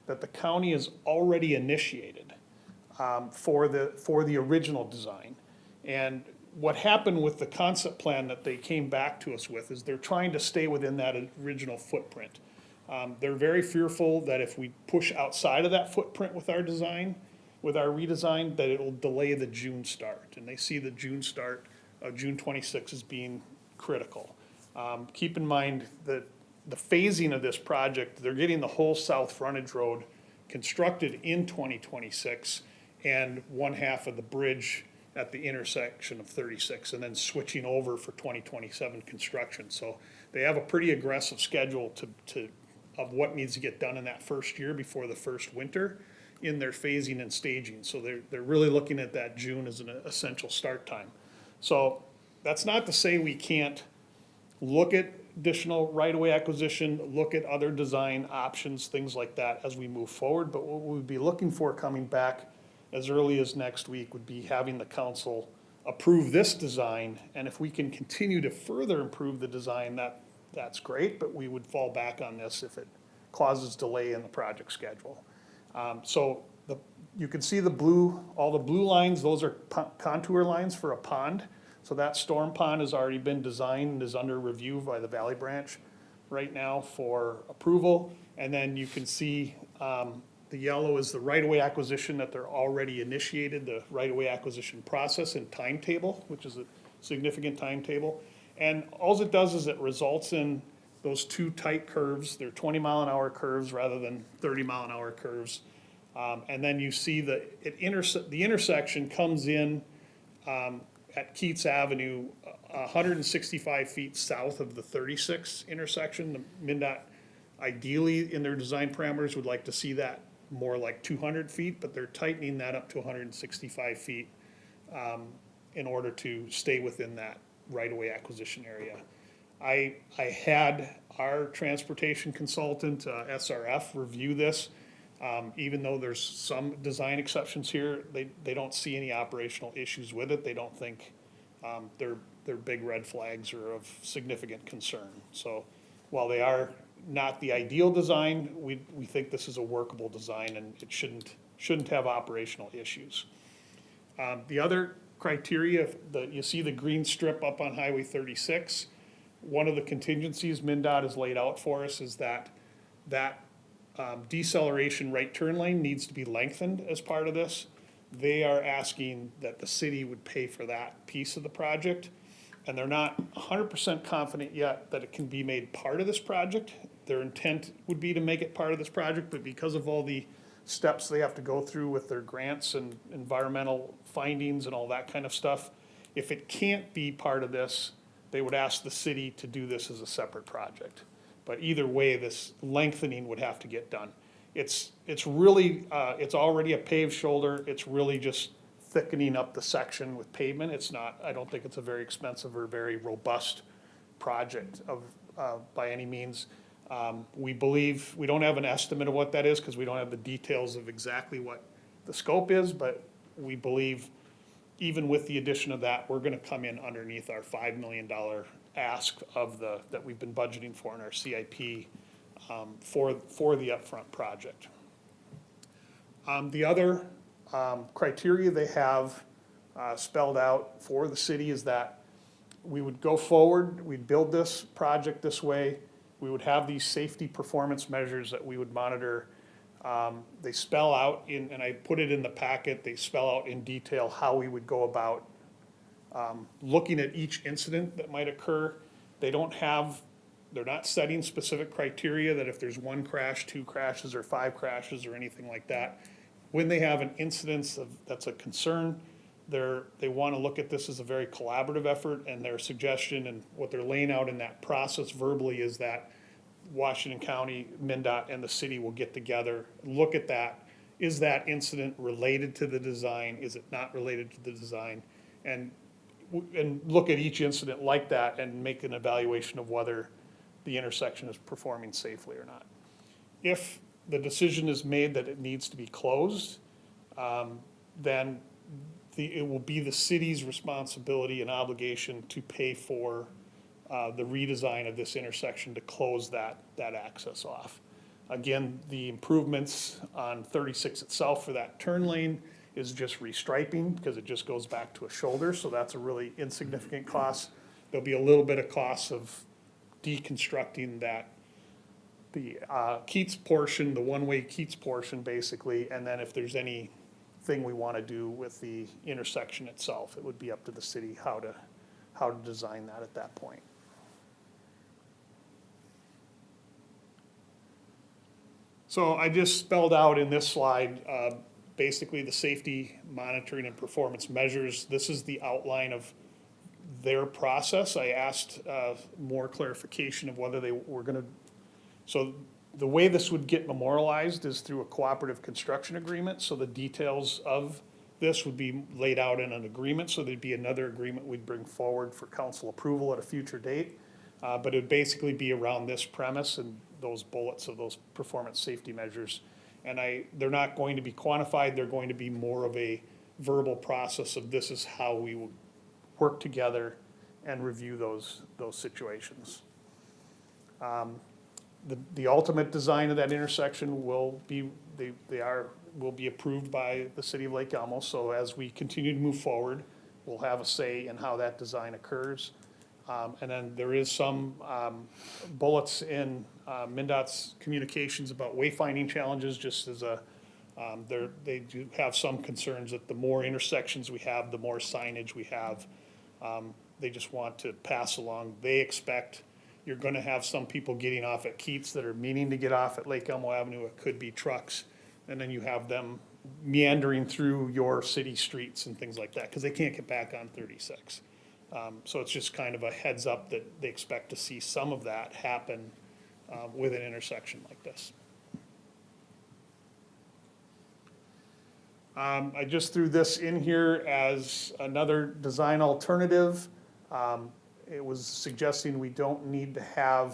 S9: that the county has already initiated for the original design. And what happened with the concept plan that they came back to us with is they're trying to stay within that original footprint. They're very fearful that if we push outside of that footprint with our design, with our redesign, that it'll delay the June start. And they see the June start of June 26 as being critical. Keep in mind that the phasing of this project, they're getting the whole south frontage road constructed in 2026 and 1/2 of the bridge at the intersection of 36, and then switching over for 2027 construction. So they have a pretty aggressive schedule of what needs to get done in that first year before the first winter in their phasing and staging. So they're really looking at that June as an essential start time. So that's not to say we can't look at additional right-of-way acquisition, look at other design options, things like that as we move forward. But what we'd be looking for coming back as early as next week would be having the council approve this design. And if we can continue to further improve the design, that's great, but we would fall back on this if it causes delay in the project schedule. So you can see all the blue lines, those are contour lines for a pond. So that storm pond has already been designed and is under review by the Valley Branch right now for approval. And then you can see the yellow is the right-of-way acquisition that they're already initiated, the right-of-way acquisition process and timetable, which is a significant timetable. And all it does is it results in those two tight curves. They're 20-mile-an-hour curves rather than 30-mile-an-hour curves. And then you see the intersection comes in at Keats Avenue, 165 feet south of the 36 intersection. The MnDOT ideally in their design parameters would like to see that more like 200 feet, but they're tightening that up to 165 feet in order to stay within that right-of-way acquisition area. I had our transportation consultant, SRF, review this. Even though there's some design exceptions here, they don't see any operational issues with it. They don't think they're big red flags or of significant concern. So while they are not the ideal design, we think this is a workable design and it shouldn't have operational issues. The other criteria, you see the green strip up on Highway 36. One of the contingencies MnDOT has laid out for us is that deceleration right turn lane needs to be lengthened as part of this. They are asking that the city would pay for that piece of the project. And they're not 100% confident yet that it can be made part of this project. Their intent would be to make it part of this project, but because of all the steps they have to go through with their grants and environmental findings and all that kind of stuff, if it can't be part of this, they would ask the city to do this as a separate project. But either way, this lengthening would have to get done. It's really, it's already a paved shoulder. It's really just thickening up the section with pavement. It's not, I don't think it's a very expensive or very robust project by any means. We believe, we don't have an estimate of what that is because we don't have the details of exactly what the scope is, but we believe even with the addition of that, we're gonna come in underneath our $5 million ask that we've been budgeting for in our CIP for the upfront project. The other criteria they have spelled out for the city is that we would go forward, we'd build this project this way, we would have these safety performance measures that we would monitor. They spell out and I put it in the packet, they spell out in detail how we would go about looking at each incident that might occur. They're not setting specific criteria that if there's 1 crash, 2 crashes, or 5 crashes, or anything like that. When they have an incidence that's a concern, they want to look at this as a very collaborative effort, and their suggestion and what they're laying out in that process verbally is that Washington County, MnDOT, and the city will get together, look at that. Is that incident related to the design? Is it not related to the design? And look at each incident like that and make an evaluation of whether the intersection is performing safely or not. If the decision is made that it needs to be closed, then it will be the city's responsibility and obligation to pay for the redesign of this intersection to close that access off. Again, the improvements on 36 itself for that turn lane is just restriping because it just goes back to a shoulder, so that's a really insignificant cost. There'll be a little bit of cost of deconstructing the Keats portion, the one-way Keats portion basically, and then if there's anything we want to do with the intersection itself, it would be up to the city how to design that at that point. So I just spelled out in this slide basically the safety monitoring and performance measures. This is the outline of their process. I asked more clarification of whether they were going to. So the way this would get memorialized is through a cooperative construction agreement. So the details of this would be laid out in an agreement. So there'd be another agreement we'd bring forward for council approval at a future date. But it'd basically be around this premise and those bullets of those performance safety measures. And they're not going to be quantified, they're going to be more of a verbal process of this is how we will work together and review those situations. The ultimate design of that intersection will be, will be approved by the city of Lake Elmo. So as we continue to move forward, we'll have a say in how that design occurs. And then there is some bullets in MnDOT's communications about wayfinding challenges, just as they do have some concerns that the more intersections we have, the more signage we have. They just want to pass along. They expect you're gonna have some people getting off at Keats that are meaning to get off at Lake Elmo Avenue. It could be trucks. And then you have them meandering through your city streets and things like that, because they can't get back on 36. So it's just kind of a heads up that they expect to see some of that happen with an intersection like this. I just threw this in here as another design alternative. It was suggesting we don't need to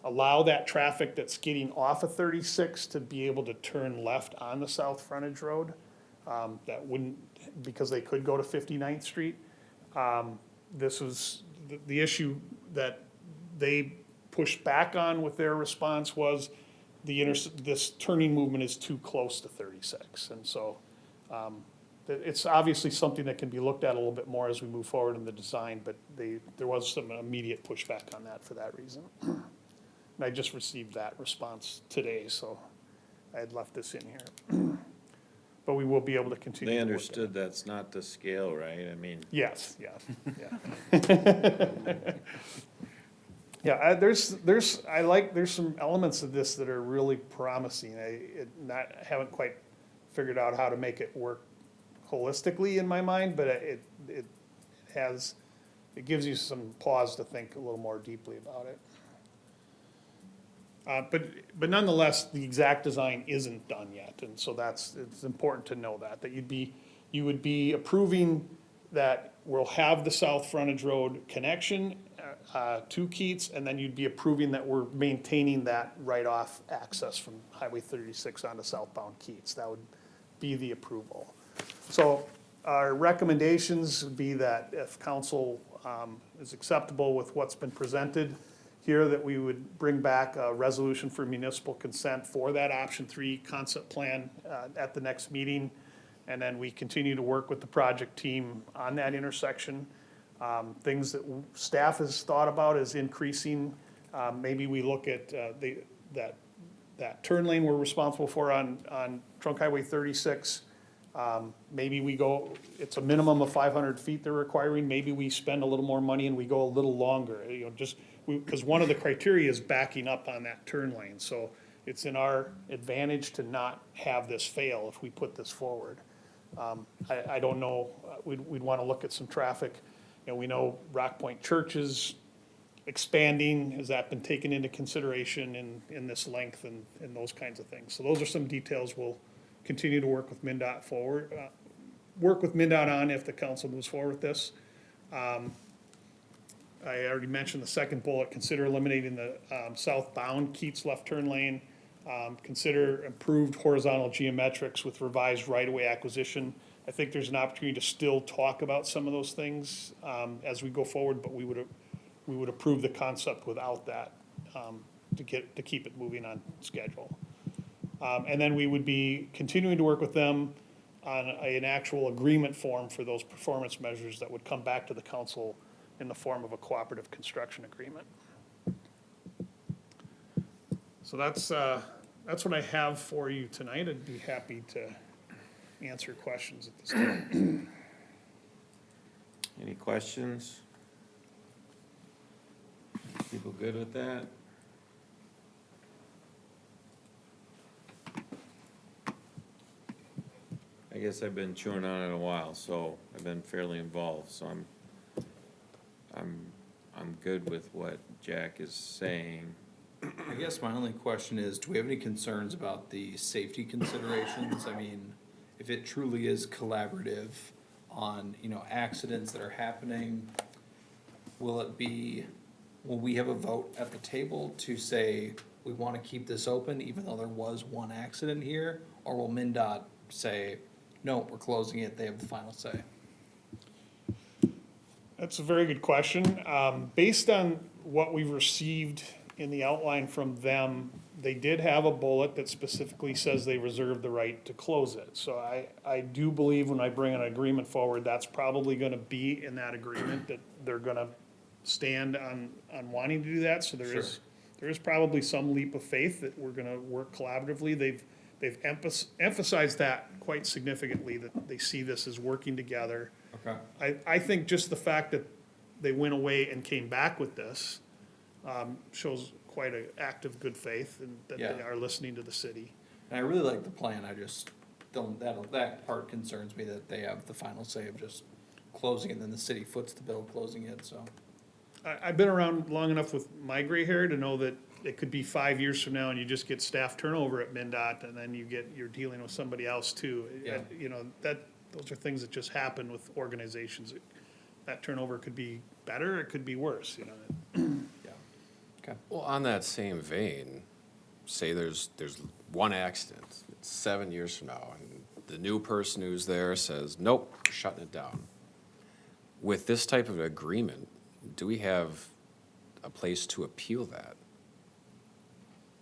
S9: allow that traffic that's getting off of 36 to be able to turn left on the south frontage road. That wouldn't, because they could go to 59th Street. This was, the issue that they pushed back on with their response was this turning movement is too close to 36. And so it's obviously something that can be looked at a little bit more as we move forward in the design, but there was some immediate pushback on that for that reason. And I just received that response today, so I had left this in here. But we will be able to continue.
S1: They
S9: to work
S1: understood that's not the scale, right? I mean,
S9: Yes, yeah. Yeah, there's some elements of this that are really promising. I haven't quite figured out how to make it work holistically in my mind, but it gives you some pause to think a little more deeply about it. But nonetheless, the exact design isn't done yet, and so it's important to know that you would be approving that we'll have the south frontage road connection to Keats, and then you'd be approving that we're maintaining that right-off access from Highway 36 onto southbound Keats. That would be the approval. So our recommendations would be that if council is acceptable with what's been presented here, that we would bring back a resolution for municipal consent for that option 3 concept plan at the next meeting. And then we continue to work with the project team on that intersection. Things that staff has thought about is increasing, maybe we look at that turn lane we're responsible for on Trunk Highway 36. Maybe we go, it's a minimum of 500 feet they're requiring, maybe we spend a little more money and we go a little longer, because one of the criteria is backing up on that turn lane. So it's in our advantage to not have this fail if we put this forward. I don't know, we'd want to look at some traffic. We know Rock Point Church is expanding. Has that been taken into consideration in this length and those kinds of things? So those are some details we'll continue to work with MnDOT on if the council moves forward with this. I already mentioned the second bullet, consider eliminating the southbound Keats left turn lane. Consider improved horizontal geometrics with revised right-of-way acquisition. I think there's an opportunity to still talk about some of those things as we go forward, but we would approve the concept without that to keep it moving on schedule. And then we would be continuing to work with them on an actual agreement form for those performance measures that would come back to the council in the form of a cooperative construction agreement. So that's what I have for you tonight. I'd be happy to answer questions at this time.
S1: any questions? People good with that? I guess I've been chewing on it a while, so I've been fairly involved, so I'm good with what Jack is saying.
S5: I guess my only question is, do we have any concerns about the safety considerations? I mean, if it truly is collaborative on, accidents that are happening, will will we have a vote at the table to say we wanna keep this open even though there was one accident here? Or will MinDOT say, no, we're closing it, they have the final say?
S9: That's a very good question. Based on what we've received in the outline from them, they did have a bullet that specifically says they reserve the right to close it. So I do believe when I bring an agreement forward, that's probably gonna be in that agreement, that they're gonna stand on wanting to do that. So there is probably some leap of faith that we're gonna work collaboratively. They've emphasized that quite significantly, that they see this as working together.
S5: Okay.
S9: I think just the fact that they went away and came back with this shows quite an act of good faith and that they
S5: Yeah.
S9: are listening to the city.
S5: And I really like the plan, I just don't, that part concerns me that they have the final say of just closing it, and then the city foots the bill closing it, so.
S9: I've been around long enough with my gray hair to know that it could be 5 years from now and you just get staff turnover at MinDOT and then you're dealing with somebody else too.
S5: Yeah.
S9: You know, those are things that just happen with organizations. That turnover could be better, it could be worse, you know.
S5: Yeah. Okay.
S3: Well, on that same vein, say there's one accident, it's 7 years from now, and the new person who's there says, nope, we're shutting it down. With this type of agreement, do we have a place to appeal that?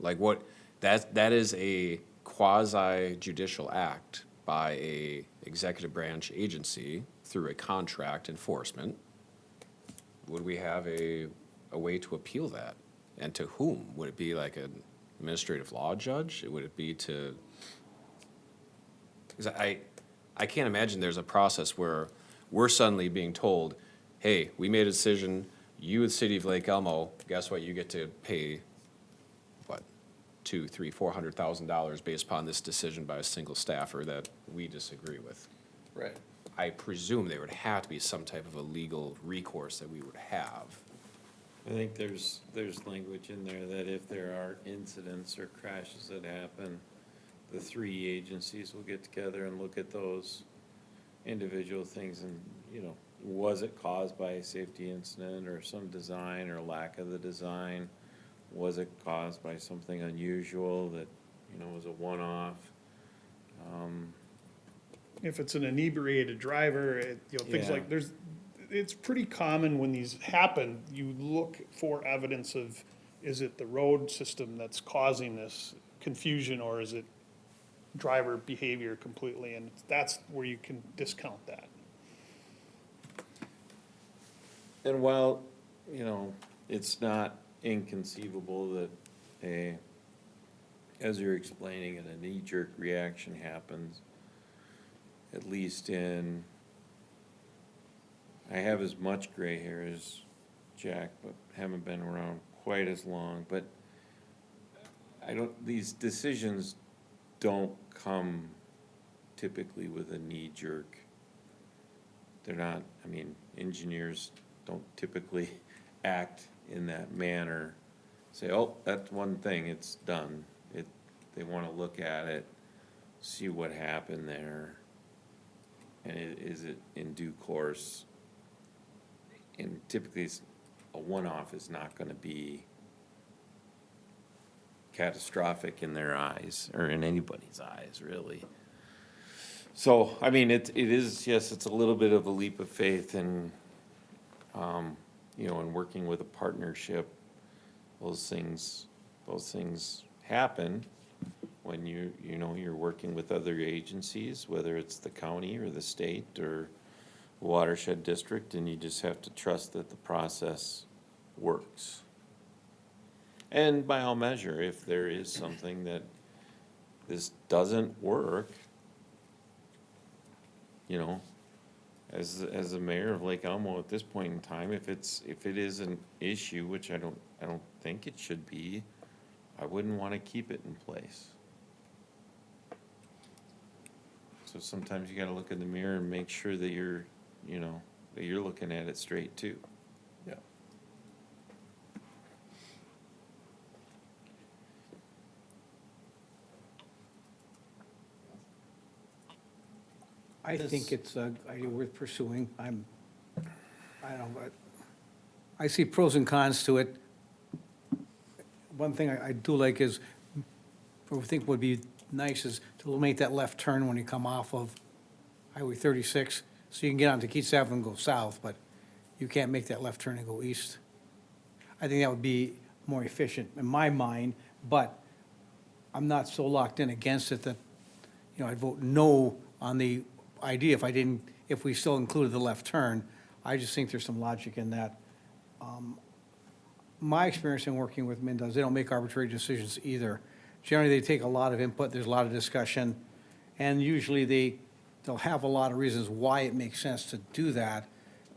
S3: Like what, that is a quasi judicial act by a executive branch agency through a contract enforcement. Would we have a way to appeal that? And to whom? Would it be like an administrative law judge? Would it be to, because I can't imagine there's a process where we're suddenly being told, hey, we made a decision, you, the city of Lake Elmo, guess what, you get to pay, what, $200,000, $300,000, $400,000 based upon this decision by a single staffer that we disagree with.
S5: Right.
S3: I presume there would have to be some type of a legal recourse that we would have.
S1: I think there's language in there that if there are incidents or crashes that happen, the three agencies will get together and look at those individual things and, you know, was it caused by a safety incident or some design or lack of the design? Was it caused by something unusual that, you know, was a one-off?
S9: If it's an inebriated driver, you know, things
S1: Yeah.
S9: like, it's pretty common when these happen, you look for evidence of, is it the road system that's causing this confusion, or is it driver behavior completely, and that's where you can discount that.
S1: And while, you know, it's not inconceivable that as you're explaining it, a knee-jerk reaction happens, at least I have as much gray hair as Jack, but haven't been around quite as long, but these decisions don't come typically with a knee-jerk. They're not, I mean, engineers don't typically act in that manner, say, oh, that's one thing, it's done. They wanna look at it, see what happened there, and is it in due course? And typically, a one-off is not gonna be catastrophic in their eyes, or in anybody's eyes, really. So, I mean, it is, yes, it's a little bit of a leap of faith, and, you know, in working with a partnership, those things happen when you know, you're working with other agencies, whether it's the county or the state or watershed district, and you just have to trust that the process works. And by all measure, if there is something that this doesn't work, you know, as the mayor of Lake Elmo at this point in time, if it is an issue, which I don't think it should be, I wouldn't want to keep it in place. So sometimes you got to look in the mirror and make sure that you're looking at it straight too.
S5: Yeah.
S8: I think it's a idea worth pursuing. I don't know, but I see pros and cons to it. One thing I do like is, what I think would be nice is to eliminate that left turn when you come off of Highway 36, so you can get onto Keats Avenue and go south, but you can't make that left turn and go east. I think that would be more efficient in my mind, but I'm not so locked in against it that, I'd vote no on the idea if we still included the left turn. I just think there's some logic in that. My experience in working with MnDOT is they don't make arbitrary decisions either. Generally, they take a lot of input, there's a lot of discussion, and usually they'll have a lot of reasons why it makes sense to do that.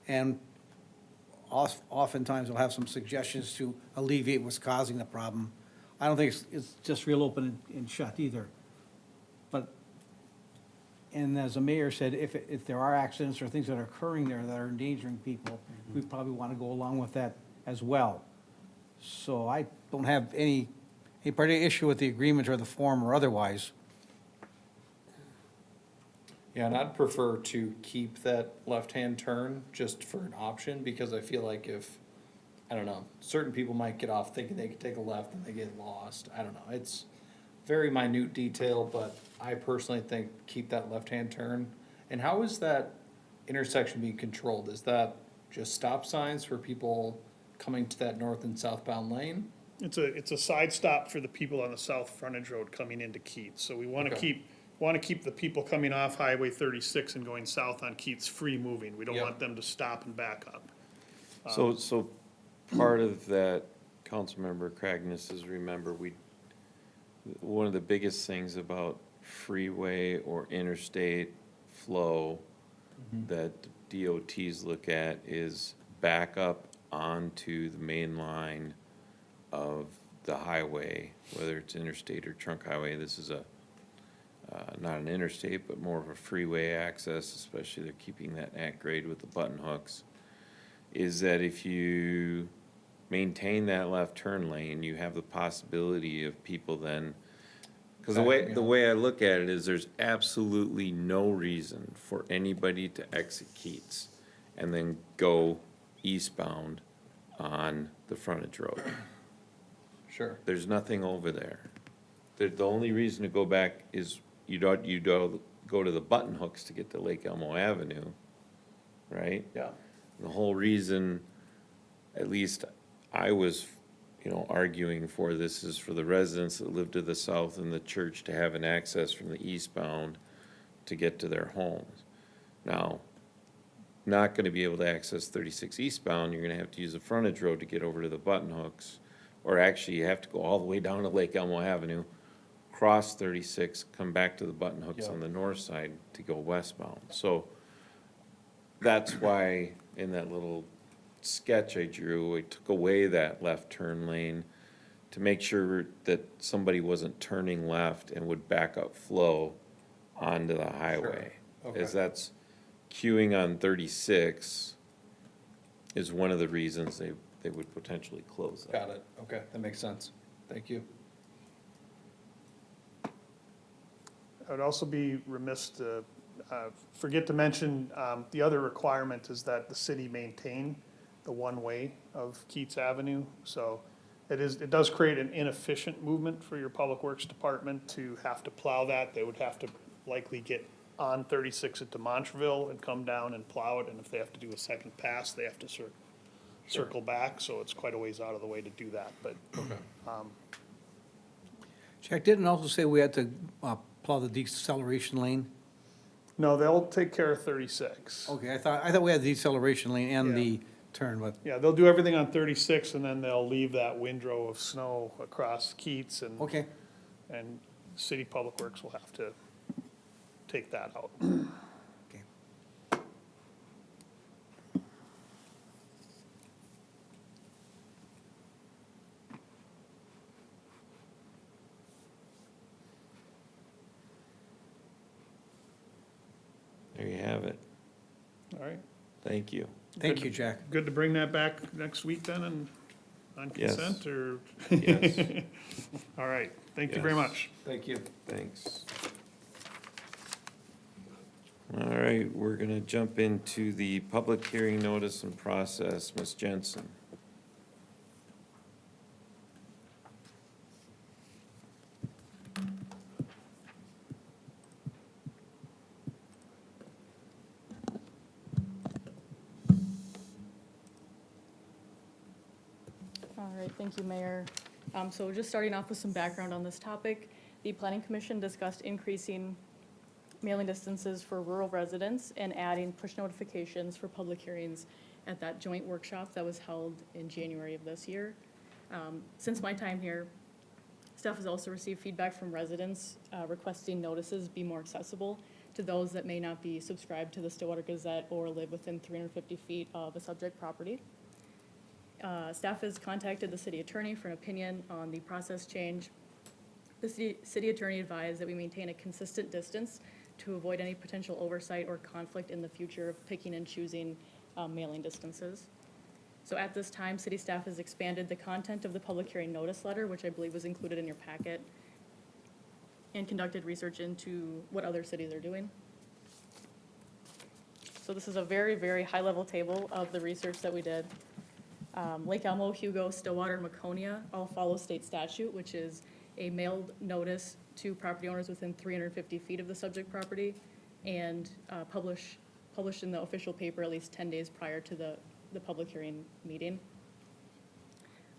S8: And oftentimes they'll have some suggestions to alleviate what's causing the problem. I don't think it's just real open and shut either. But, and as the mayor said, if there are accidents or things that are occurring there that are endangering people, we probably want to go along with that as well. So I don't have any particular issue with the agreement or the form or otherwise.
S5: Yeah, and I'd prefer to keep that left-hand turn just for an option, because I feel like I don't know, certain people might get off thinking they could take a left and they get lost. I don't know, it's very minute detail, but I personally think keep that left-hand turn. And how is that intersection being controlled? Is that just stop signs for people coming to that north and southbound lane?
S9: It's a side stop for the people on the south frontage road coming into Keats. So we want to
S5: Okay.
S9: keep the people coming off Highway 36 and going south on Keats free moving. We don't
S5: Yep.
S9: want them to stop and back up.
S1: So part of that, Councilmember Cragness, is remember, one of the biggest things about freeway or interstate flow that DOTs look at is backup onto the main line of the highway, whether it's interstate or trunk highway. This is not an interstate, but more of a freeway access, especially they're keeping that at grade with the button hooks, is that if you maintain that left turn lane, you have the possibility of people then, because the way I look at it is there's absolutely no reason for anybody to exit Keats and then go eastbound on the frontage road.
S5: Sure.
S1: There's nothing over there. The only reason to go back is you don't go to the button hooks to get to Lake Elmo Avenue, right?
S5: Yeah.
S1: The whole reason, at least I was, arguing for this, is for the residents that live to the south and the church to have an access from the eastbound to get to their homes. Now, not gonna be able to access 36 eastbound, you're gonna have to use the frontage road to get over to the button hooks. Or actually, you have to go all the way down to Lake Elmo Avenue, cross 36, come back to the button hooks
S5: Yeah.
S1: on the north side to go westbound. So that's why in that little sketch I drew, I took away that left turn lane to make sure that somebody wasn't turning left and would back up flow onto the highway.
S5: Okay.
S1: As that's queuing on 36 is one of the reasons they would potentially close that.
S5: Got it, okay, that makes sense, thank you.
S9: I would also be remiss to forget to mention, the other requirement is that the city maintain the one-way of Keats Avenue. So it does create an inefficient movement for your Public Works Department to have to plow that. They would have to likely get on 36 at Demontreville and come down and plow it. And if they have to do a second pass, they have to circle back. So it's quite a ways out of the way to do that. But
S8: Jack, didn't it also say we had to plow the deceleration lane?
S9: no, they'll take care of 36.
S8: Okay, I thought we had the deceleration lane and
S9: Yeah.
S8: the turn, but,
S9: Yeah, they'll do everything on 36 and then they'll leave that windrow of snow across Keats and.
S8: okay.
S9: And City Public Works will have to take that out.
S8: Okay.
S1: There you have it.
S9: All right.
S1: Thank you.
S8: Thank you, Jack.
S9: Good to bring that back next week then and on
S1: Yes.
S9: consent or?
S1: Yes,
S9: All right. Thank you very
S1: Yes.
S9: much.
S5: Thank you.
S1: thanks. All right, we're gonna jump into the public hearing notice and process. Ms. Jensen.
S10: right, thank you, Mayor. So just starting off with some background on this topic, the Planning Commission discussed increasing mailing distances for rural residents and adding push notifications for public hearings at that joint workshop that was held in January of this year. Since my time here, staff has also received feedback from residents requesting notices be more accessible to those that may not be subscribed to the Stillwater Gazette or live within 350 feet of a subject property. Staff has contacted the city attorney for an opinion on the process change. The city attorney advised that we maintain a consistent distance to avoid any potential oversight or conflict in the future of picking and choosing mailing distances. So at this time, city staff has expanded the content of the public hearing notice letter, which I believe was included in your packet, and conducted research into what other cities are doing. So this is a very, very high-level table of the research that we did. Lake Elmo, Hugo, Stillwater, and Maconia all follow state statute, which is a mailed notice to property owners within 350 feet of the subject property and published in the official paper at least 10 days prior to the public hearing meeting.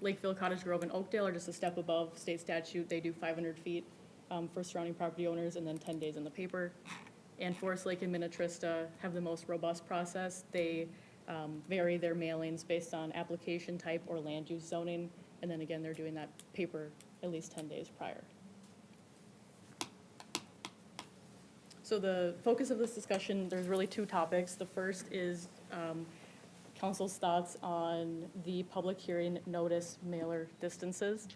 S10: Lakeville, Cottage Grove, and Oakdale are just a step above state statute. They do 500 feet for surrounding property owners and then 10 days in the paper. And Forest Lake and Minnetrista have the most robust process. They vary their mailings based on application type or land use zoning. And then again, they're doing that paper at least 10 days prior. So the focus of this discussion, there's really two topics. The first is council's thoughts on the public hearing notice mailer distances.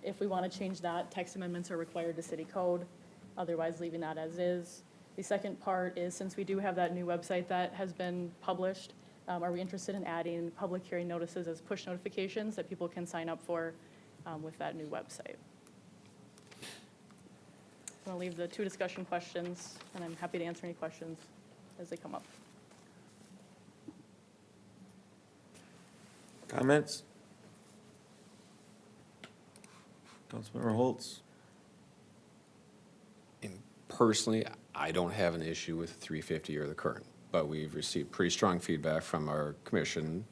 S10: If we want to change that, text amendments are required to city code, otherwise leaving that as is. The second part is, since we do have that new website that has been published, are we interested in adding public hearing notices as push notifications that people can sign up for with that new website? I'm going to leave the two discussion questions, and I'm happy to answer any questions as they come up.
S1: Comments? Councilmember Holtz?
S3: And personally, I don't have an issue with 350 or the current, but we've received pretty strong feedback from our commission.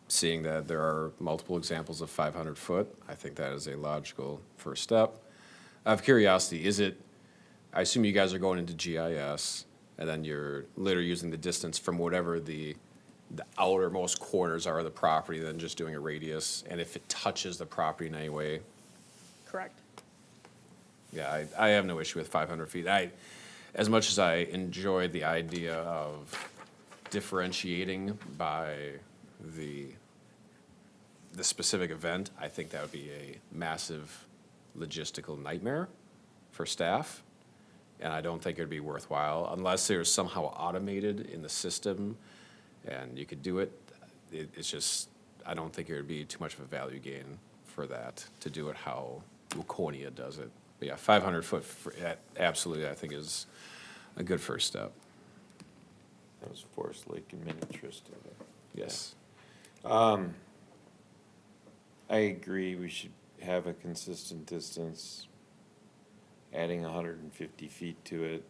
S3: Seeing that there are multiple examples of 500 foot, I think that is a logical first step. Out of curiosity, I assume you guys are going into GIS, and then you're literally using the distance from whatever the outermost corners are of the property, then just doing a radius, and if it touches the property in any way.
S10: Correct.
S3: Yeah, I have no issue with 500 feet. As much as I enjoy the idea of differentiating by the specific event, I think that would be a massive logistical nightmare for staff, and I don't think it'd be worthwhile unless there's somehow automated in the system and you could do it. It's just, I don't think it would be too much of a value gain for that, to do it how Waconia does it. But yeah, 500 foot, absolutely, I think is a good first step.
S1: That was Forest Lake and Minnetrista.
S3: Yes.
S1: I agree, we should have a consistent distance. Adding 150 feet to it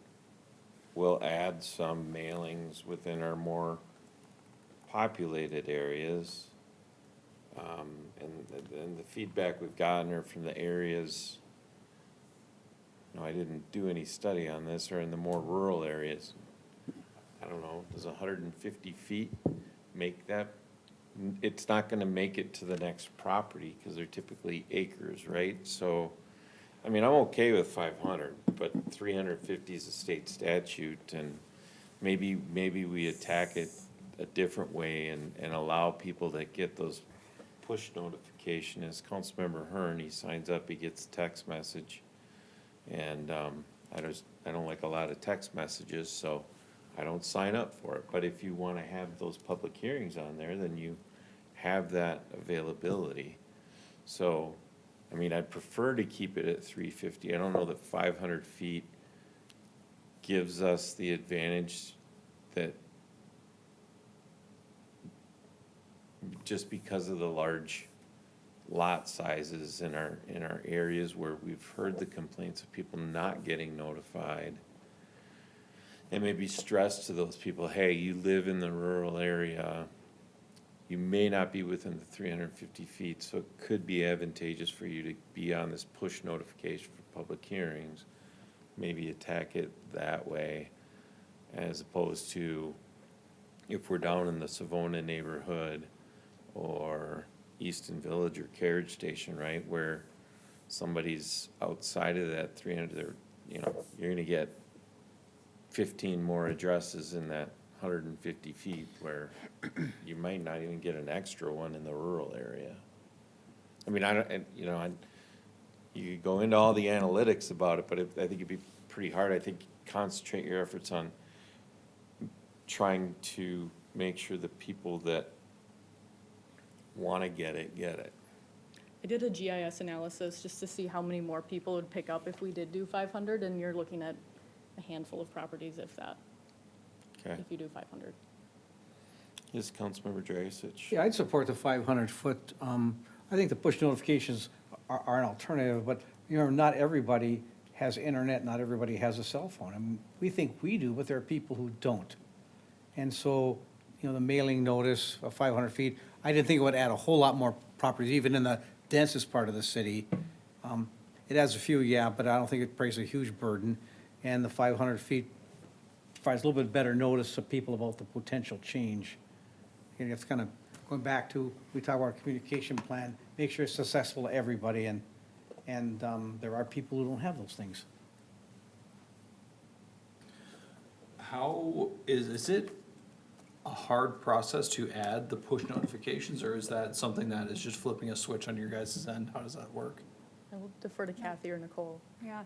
S1: will add some mailings within our more populated areas. And the feedback we've gotten are from the areas, no, I didn't do any study on this, or in the more rural areas. I don't know, does 150 feet make that? It's not gonna make it to the next property, because they're typically acres, right? So, I mean, I'm okay with 500, but 350 is a state statute, and maybe we attack it a different way and allow people that get those push notification. As Councilmember Hearn, he signs up, he gets a text message, and I don't like a lot of text messages, so I don't sign up for it. But if you want to have those public hearings on there, then you have that availability. So, I mean, I'd prefer to keep it at 350. I don't know that 500 feet gives us the advantage that, just because of the large lot sizes in our areas where we've heard the complaints of people not getting notified. And maybe stress to those people, hey, you live in the rural area, you may not be within the 350 feet, so it could be advantageous for you to be on this push notification for public hearings. Maybe attack it that way, as opposed to if we're down in the Savona neighborhood or Easton Village or Carriage Station, right, where somebody's outside of that 300, they're, you know, you're gonna get 15 more addresses in that 150 feet, where you might not even get an extra one in the rural area. I mean, I don't, and, you know, you could go into all the analytics about it, but I think it'd be pretty hard. I think concentrate your efforts on trying to make sure the people that wanna get it, get it.
S10: I did a GIS analysis just to see how many more people would pick up if we did do 500, and you're looking at a handful of properties, if that,
S1: Okay.
S10: if you do 500.
S1: Yes, Councilmember Dragisich.
S8: Yeah, I'd support the 500-foot. I think the push notifications are an alternative, but, you know, not everybody has internet, not everybody has a cell phone. I mean, we think we do, but there are people who don't. And so, you know, the mailing notice of 500 feet, I didn't think it would add a whole lot more properties, even in the densest part of the city. It adds a few, yeah, but I don't think it creates a huge burden. And the 500 feet provides a little bit better notice to people about the potential change. And it's kind of going back to, we talk about our communication plan, make sure it's accessible to everybody, and there are people who don't have those things.
S5: How, is it a hard process to add the push notifications, or is that something that is just flipping a switch on your guys' end? How does that work?
S10: I will defer to Kathie or Nicole.
S6: Yeah,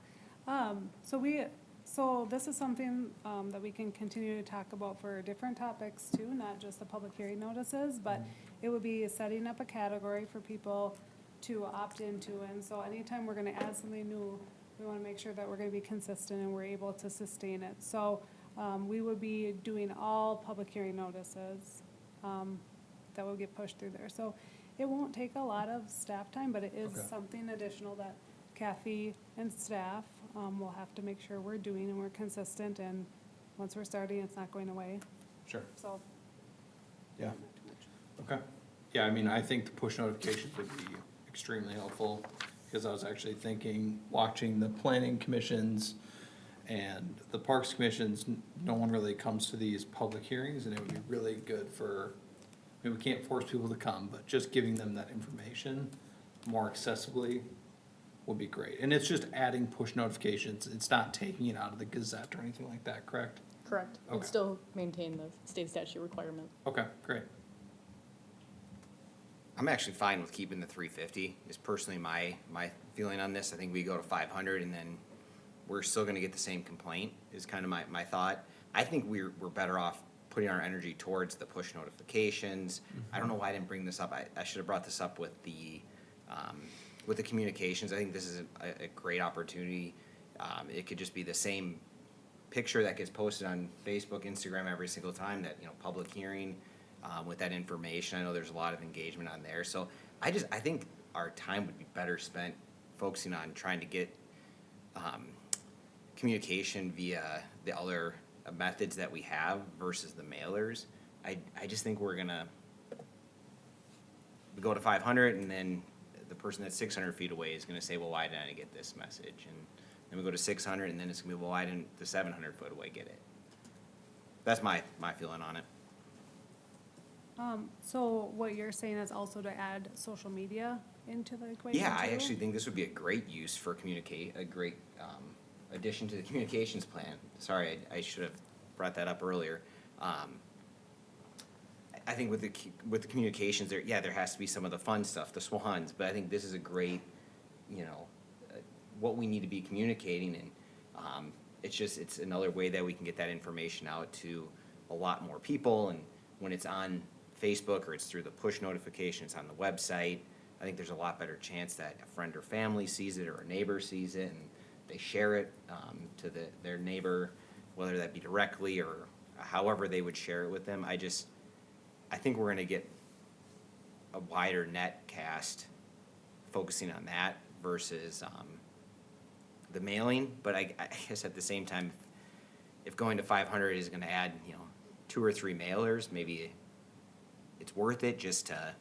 S6: so this is something, that we can continue to talk about for different topics too, not just the public hearing notices, but it would be setting up a category for people to opt into, and so anytime we're gonna add something new, we wanna make sure that we're gonna be consistent and we're able to sustain it. So, we would be doing all public hearing notices, that will get pushed through there. So it won't take a lot of staff time, but it is
S5: Okay.
S6: something additional that Kathie and staff, will have to make sure we're doing and we're consistent, and once we're starting, it's not going away,
S5: Sure.
S6: so.
S5: Yeah.
S6: not too much.
S5: Okay. Yeah, I mean, I think the push notifications would be extremely helpful, because I was actually thinking, watching the planning commissions and the parks commissions, no one really comes to these public hearings, and it would be really good for, I mean, we can't force people to come, but just giving them that information more accessibly would be great. And it's just adding push notifications, it's not taking it out of the Gazette or anything like that, correct?
S10: Correct.
S5: Okay.
S10: And still maintain the state statute requirement.
S5: Okay, great.
S4: I'm actually fine with keeping the 350, is personally my feeling on this. I think we go to 500 and then we're still gonna get the same complaint, is kind of my thought. I think we're better off putting our energy towards the push notifications. I don't know why I didn't bring this up. I should have brought this up with the communications. I think this is a great opportunity. It could just be the same picture that gets posted on Facebook, Instagram every single time, that, you know, public hearing, with that information. I know there's a lot of engagement on there. So I think our time would be better spent focusing on trying to get communication via the other methods that we have versus the mailers. I just think we go to 500, and then the person that's 600 feet away is gonna say, well, why didn't I get this message? And then we go to 600, and then it's gonna be, well, why didn't the 700 foot away get it? That's my feeling on it.
S6: So what you're saying is also to add social media into the equation
S4: Yeah, I
S6: too?
S4: actually think this would be a great use for a great addition to the communications plan. Sorry, I should have brought that up earlier. I think with the communications, there has to be some of the fun stuff, the swans, but I think this is a great, you know, what we need to be communicating, and it's another way that we can get that information out to a lot more people, and when it's on Facebook or it's through the push notifications on the website, I think there's a lot better chance that a friend or family sees it or a neighbor sees it and they share it to their neighbor, whether that be directly or however they would share it with them. I think we're gonna get a wider net cast focusing on that versus the mailing, but I guess at the same time, if going to 500 is gonna add, you know, 2 or 3 mailers, maybe it's worth it just to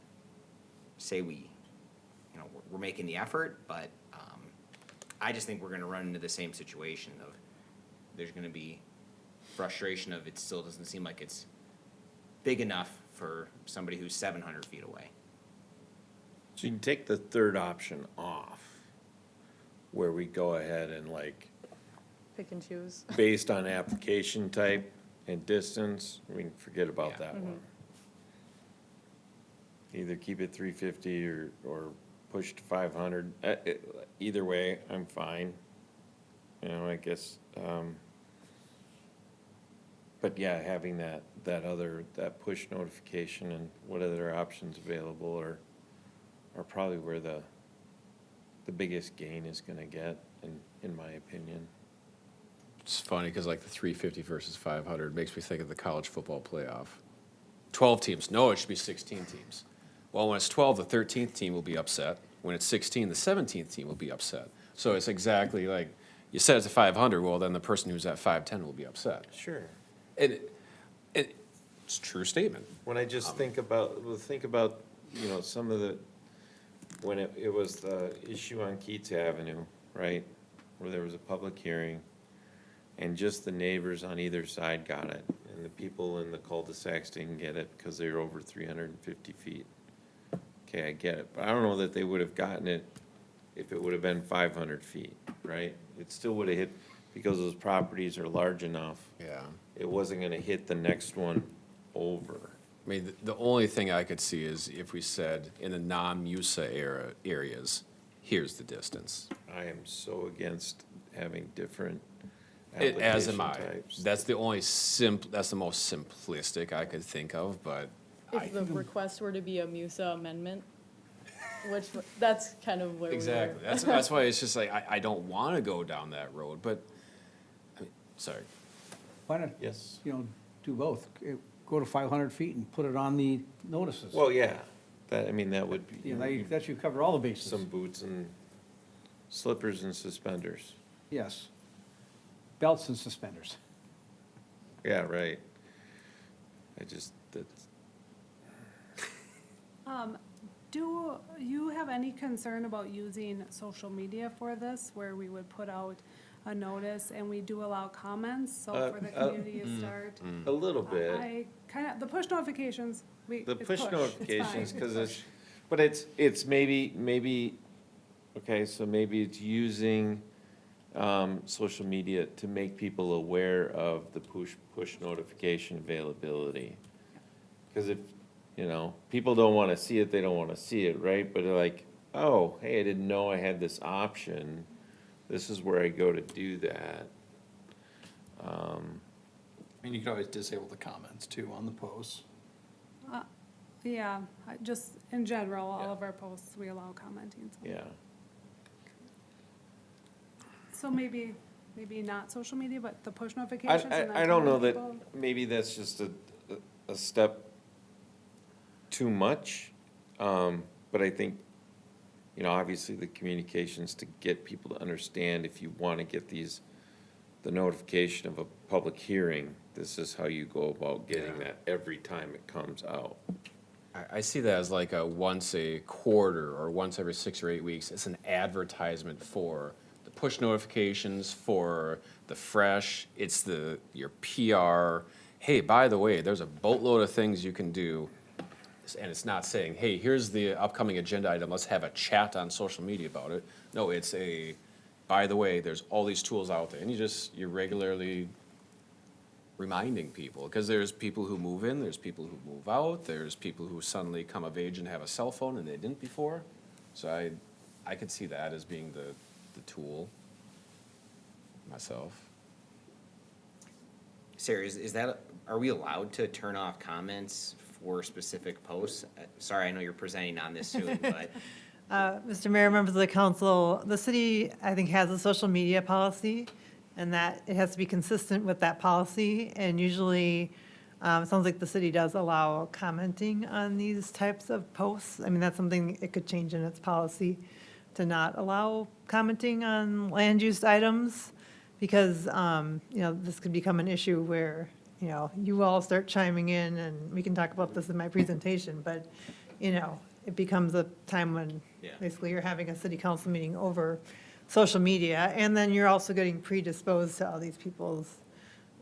S4: say we're making the effort, but, I just think we're gonna run into the same situation of, there's gonna be frustration of it still doesn't seem like it's big enough for somebody who's 700 feet away.
S1: So you can take the third option off, where we go ahead and like,
S10: Pick and choose.
S1: based on application type and distance, we can forget about
S3: Yeah.
S1: that one. Either keep it 350 or push to 500. Either way, I'm fine. You know, I guess, but yeah, having that push notification and what other options available are probably where the biggest gain is gonna get, in my opinion.
S3: It's funny, because like the 350 versus 500 makes me think of the college football playoff. 12 teams, no, it should be 16 teams. Well, when it's 12, the 13th team will be upset. When it's 16, the 17th team will be upset. So it's exactly like, you said it's a 500, well, then the person who's at 510 will be upset.
S1: Sure.
S3: It's a true statement.
S1: When I just think about, you know, some of the, when it was the issue on Keats Avenue, right? Where there was a public hearing, and just the neighbors on either side got it, and the people in the cul-de-sacs didn't get it because they were over 350 feet. Okay, I get it, but I don't know that they would have gotten it if it would have been 500 feet, right? It still would have hit, because those properties are large enough,
S3: Yeah.
S1: it wasn't gonna hit the next one over.
S3: I mean, the only thing I could see is if we said in the non-MUSA areas, here's the distance.
S1: I am so against having different
S3: As
S1: application
S3: am I.
S1: types.
S3: That's the that's the most simplistic I could think of, but
S10: If the request were to be a MUSA amendment, that's kind of where we were.
S3: exactly. That's why it's just like, I don't want to go down that road, but, I mean, sorry.
S8: Why not,
S1: Yes.
S8: you know, do both? Go to 500 feet and put it on the notices.
S1: Well, yeah, that would be.
S8: You know, that should cover all the bases.
S1: Some boots and slippers and suspenders.
S8: Yes. Belts and suspenders.
S1: Yeah, right. That's,
S6: Do you have any concern about using social media for this, where we would put out a notice and we do allow comments, so for the community to start?
S1: a little bit.
S6: I kind of, the push notifications,
S1: The
S6: it's
S1: push
S6: push.
S1: notifications,
S6: It's
S1: because
S6: fine.
S1: it's, but it's maybe, okay, so maybe it's using, social media to make people aware of the push notification availability. Because if, you know, people don't wanna see it, they don't wanna see it, right? But they're like, oh, hey, I didn't know I had this option. This is where I go to do that.
S5: I mean, you could always disable the comments too on the posts.
S6: Yeah, just in general, all
S1: Yeah.
S6: of our posts, we allow commenting. So.
S1: Yeah.
S6: So maybe not social media, but the push notifications. and then
S1: I don't know
S6: telling
S1: that,
S6: people-
S1: maybe that's just a step too much. But I think, you know, obviously the communications to get people to understand, if you want to get the notification of a public hearing, this is how you go about getting that every time it comes out.
S3: I see that as like a once a quarter or once every 6 or 8 weeks. It's an advertisement for the push notifications, for the fresh, it's your PR. Hey, by the way, there's a boatload of things you can do. And it's not saying, hey, here's the upcoming agenda item, let's have a chat on social media about it. No, it's by the way, there's all these tools out there. And you're regularly reminding people, because there's people who move in, there's people who move out, there's people who suddenly come of age and have a cell phone and they didn't before. So I could see that as being the tool myself.
S4: Sarah, is that, are we allowed to turn off comments for specific posts? Sorry, I know you're presenting on this soon, but
S11: Mr. Mayor, members of the council, the city, I think, has a social media policy, and that it has to be consistent with that policy. And usually, it sounds like the city does allow commenting on these types of posts. I mean, that's something it could change in its policy to not allow commenting on land use items, because, you know, this could become an issue where, you know, you all start chiming in, and we can talk about this in my presentation, but, you know, it becomes a time when
S4: Yeah.
S11: basically you're having a city council meeting over social media, and then you're also getting predisposed to all these people's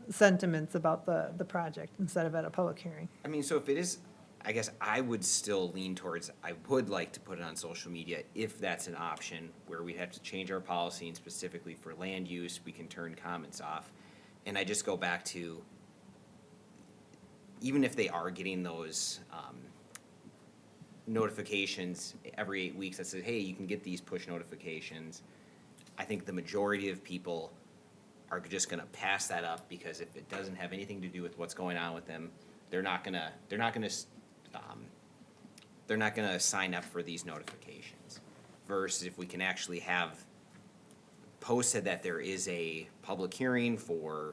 S11: sentiments about the project instead of at a public hearing.
S4: I mean, so if it is, I guess I would still lean towards, I would like to put it on social media if that's an option, where we have to change our policy and specifically for land use, we can turn comments off. And I just go back to, even if they are getting those, notifications every 8 weeks that says, hey, you can get these push notifications, I think the majority of people are just gonna pass that up, because if it doesn't have anything to do with what's going on with them, they're not gonna sign up for these notifications. Versus if we can actually have posted that there is a public hearing for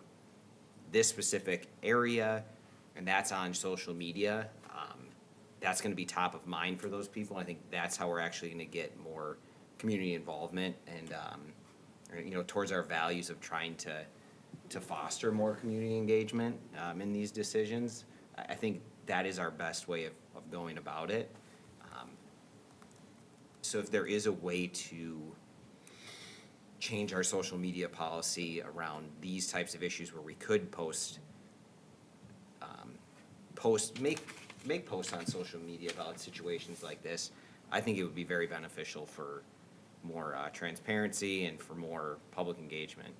S4: this specific area, and that's on social media, that's gonna be top of mind for those people. I think that's how we're actually gonna get more community involvement and, you know, towards our values of trying to foster more community engagement, in these decisions. I think that is our best way of going about it. So if there is a way to change our social media policy around these types of issues where we could make posts on social media about situations like this, I think it would be very beneficial for more transparency and for more public engagement.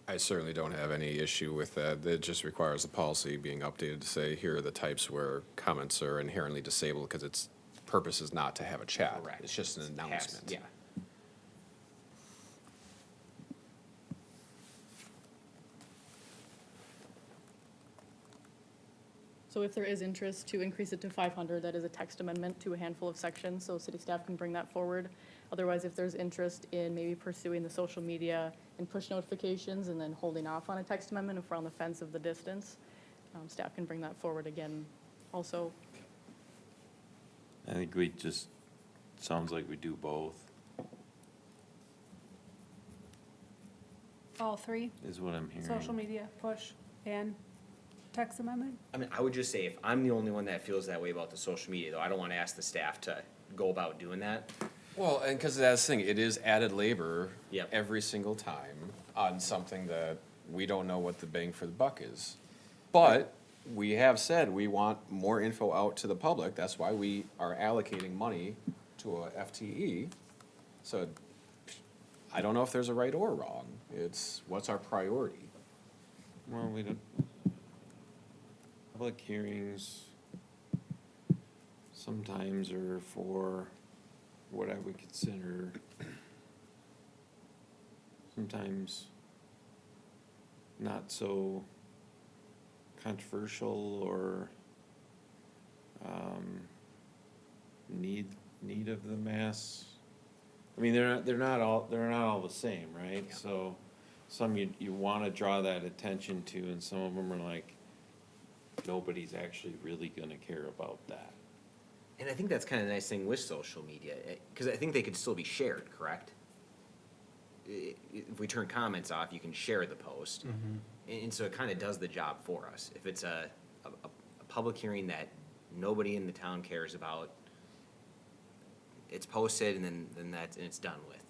S3: I certainly don't have any issue with that. It just requires the policy being updated to say, here are the types where comments are inherently disabled, because its purpose is not to have a chat.
S4: Correct.
S3: It's just an announcement.
S4: Yeah.
S10: So if there is interest to increase it to 500, that is a text amendment to a handful of sections, so city staff can bring that forward. Otherwise, if there's interest in maybe pursuing the social media and push notifications and then holding off on a text amendment if we're on the fence of the distance, staff can bring that forward again also.
S1: I think we just, sounds like we do both,
S6: All three,
S1: is what I'm hearing.
S6: social media, push, and text amendment?
S4: I mean, I would just say, if I'm the only one that feels that way about the social media, though, I don't wanna ask the staff to go about doing that.
S3: Well, and because that's the thing, it is added labor
S4: Yep.
S3: every single time on something that we don't know what the bang for the buck is. But we have said we want more info out to the public. That's why we are allocating money to a FTE. So I don't know if there's a right or wrong. It's what's our priority.
S1: Well, we don't, public hearings sometimes are for what I would consider sometimes not so controversial or need of the mass. I mean, they're not all the same, right?
S4: Yeah.
S1: So some you wanna draw that attention to, and some of them are like, nobody's actually really gonna care about that.
S4: And I think that's kind of the nice thing with social media, because I think they could still be shared, correct? If we turn comments off, you can share the post. And so it kind of does the job for us. If it's a public hearing that nobody in the town cares about, it's posted and then it's done with.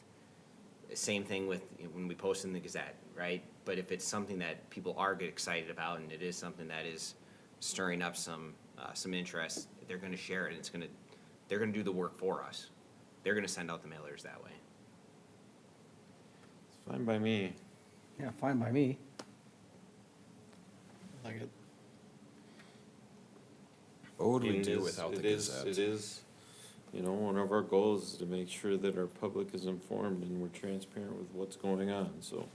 S4: Same thing with, you know, when we post in the Gazette, right? But if it's something that people are get excited about, and it is something that is stirring up some interest, they're gonna share it, and they're gonna do the work for us. They're gonna send out the mailers that way.
S1: It's fine by me.
S8: Yeah, fine by me.
S5: Like it.
S3: What would
S1: I mean,
S3: we
S1: it
S3: do
S1: is-
S3: without the
S1: It is,
S3: Gazette?
S1: you know, one of our goals is to make sure that our public is informed and we're transparent with what's going on, so.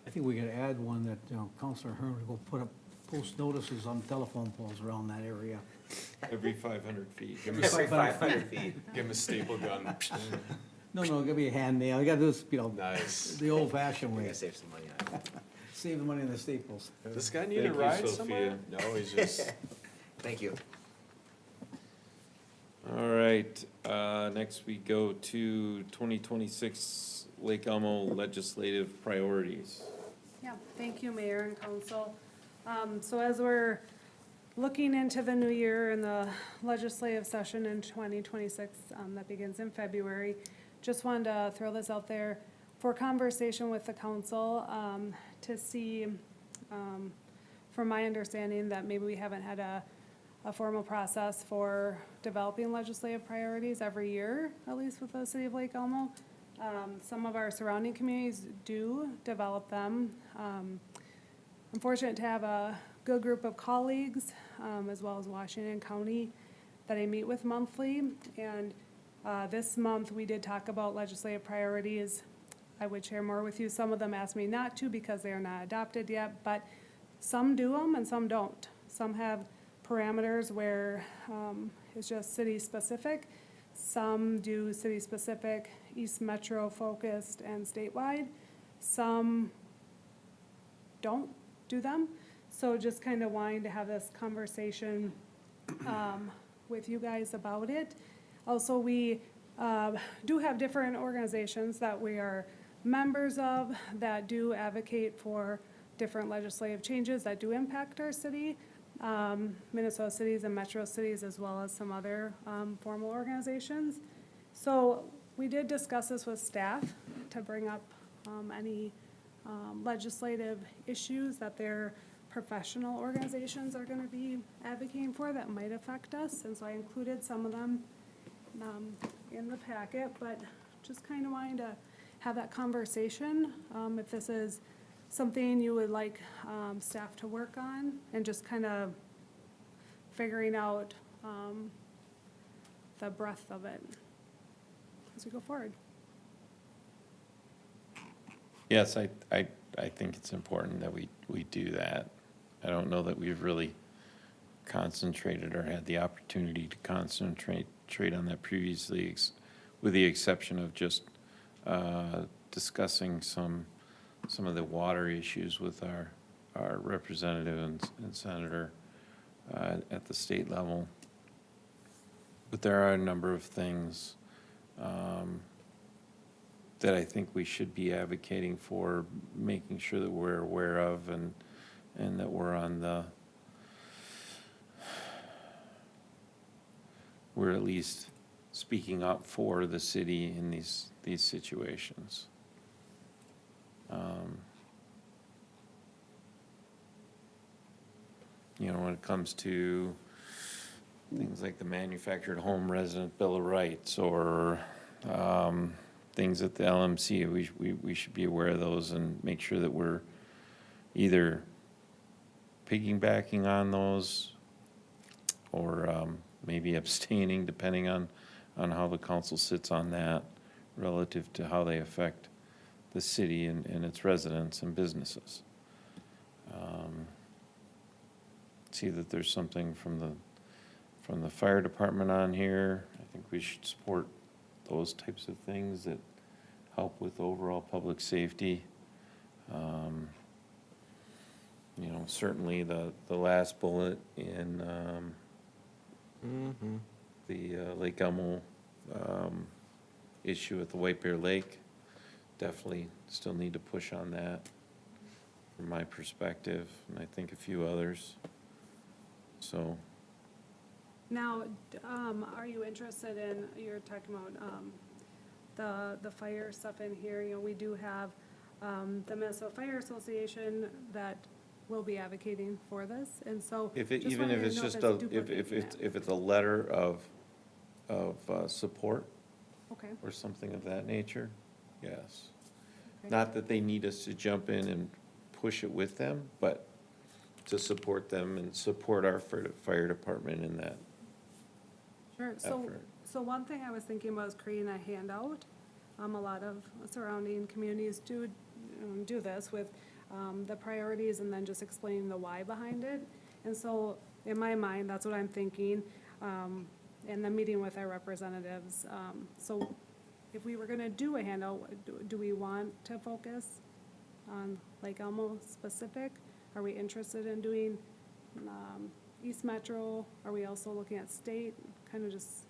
S8: I think we could add one that, you know, Counselor Hearn would go put up post notices on telephone poles around that area.
S1: Every 500 feet.
S3: Give him
S4: Every 500 feet.
S3: Give him a staple gun.
S8: No, give me a hand nail, you gotta do this, you know,
S3: Nice.
S8: the old fashioned
S4: We're
S8: way,
S4: gonna save some money on it.
S8: save the money in the staples.
S3: This guy need a
S1: Thank you,
S3: ride
S1: Sophia.
S3: somewhere? No, he's just.
S4: Thank you.
S1: All right, next we go to 2026 Lake Elmo legislative priorities.
S6: Yeah, thank you, Mayor and Council. So as we're looking into the new year and the legislative session in 2026, that begins in February, just wanted to throw this out there for conversation with the council, to see, from my understanding, that maybe we haven't had a formal process for developing legislative priorities every year, at least with the city of Lake Elmo. Some of our surrounding communities do develop them. I'm fortunate to have a good group of colleagues, as well as Washington County, that I meet with monthly. And this month, we did talk about legislative priorities. I would share more with you. Some of them asked me not to because they are not adopted yet, but some do them and some don't. Some have parameters where it's just city-specific. Some do city-specific, East Metro focused and statewide. Some don't do them. So just kind of wanting to have this conversation with you guys about it. Also, we do have different organizations that we are members of that do advocate for different legislative changes that do impact our city. Minnesota cities and metro cities, as well as some other formal organizations. So we did discuss this with staff to bring up any legislative issues that their professional organizations are going to be advocating for that might affect us. And so I included some of them in the packet, but just kind of wanting to have that conversation. If this is something you would like staff to work on, and just kind of figuring out the breadth of it as we go forward.
S1: Yes, I think it's important that we do that. I don't know that we've really concentrated or had the opportunity to concentrate on that previously, with the exception of just discussing some of the water issues with our representative and senator at the state level. But there are a number of things that I think we should be advocating for, making sure that we're aware of, and that we're at least speaking up for the city in these situations. When it comes to things like the manufactured home resident bill of rights, or things at the LMC, we should be aware of those and make sure that we're either piggybacking on those or maybe abstaining, depending on how the council sits on that, relative to how they affect the city and its residents and businesses. See that there's something from the fire department on here. I think we should support those types of things that help with overall public safety. Certainly the last bullet in the Lake Elmo issue at the White Bear Lake, definitely still need to push on that from my perspective, and I think a few others. So.
S6: Now, are you interested in, you're talking about the fire stuff in here? We do have the Minnesota Fire Association that will be advocating for this, and so.
S1: Even if it's just if it's a letter of support.
S6: Okay.
S1: Or something of that nature, yes.
S6: Okay.
S1: Not that they need us to jump in and push it with them, but to support them and support our fire department in that
S6: Sure.
S1: effort.
S6: So one thing I was thinking about is creating a handout. A lot of surrounding communities do this with the priorities, and then just explaining the why behind it. And so in my mind, that's what I'm thinking, in the meeting with our representatives. So if we were gonna do a handout, do we want to focus on Lake Elmo specific? Are we interested in doing East Metro? Are we also looking at state? Kind of just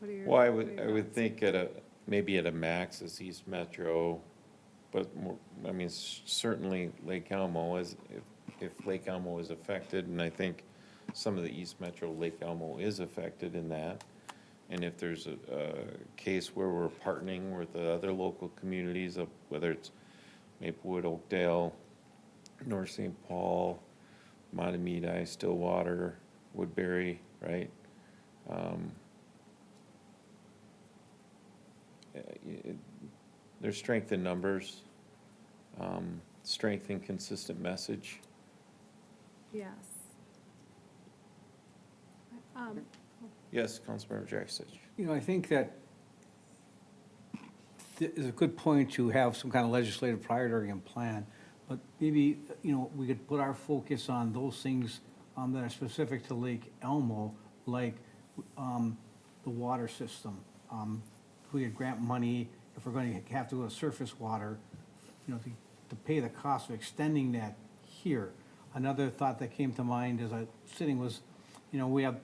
S6: What are your?
S1: Well,
S6: what are your
S1: I would
S6: thoughts?
S1: think maybe at a max is East Metro, but more, I mean, certainly Lake Elmo is, if Lake Elmo is affected, and I think some of the East Metro Lake Elmo is affected in that. And if there's a case where we're partnering with the other local communities of, whether it's Maplewood, Oakdale, North St. Paul, Matamidi, Stillwater, Woodbury, right? There's strength in numbers, strength in consistent message.
S6: Yes.
S1: Yes, Councilmember Jackson.
S8: You know, I think that is a good point to have some kind of legislative priority and plan, but maybe, you know, we could put our focus on those things that are specific to Lake Elmo, like the water system. If we could grant money, if we're going to have to go to surface water, you know, to pay the cost of extending that here. Another thought that came to mind as I was sitting was, you know, we have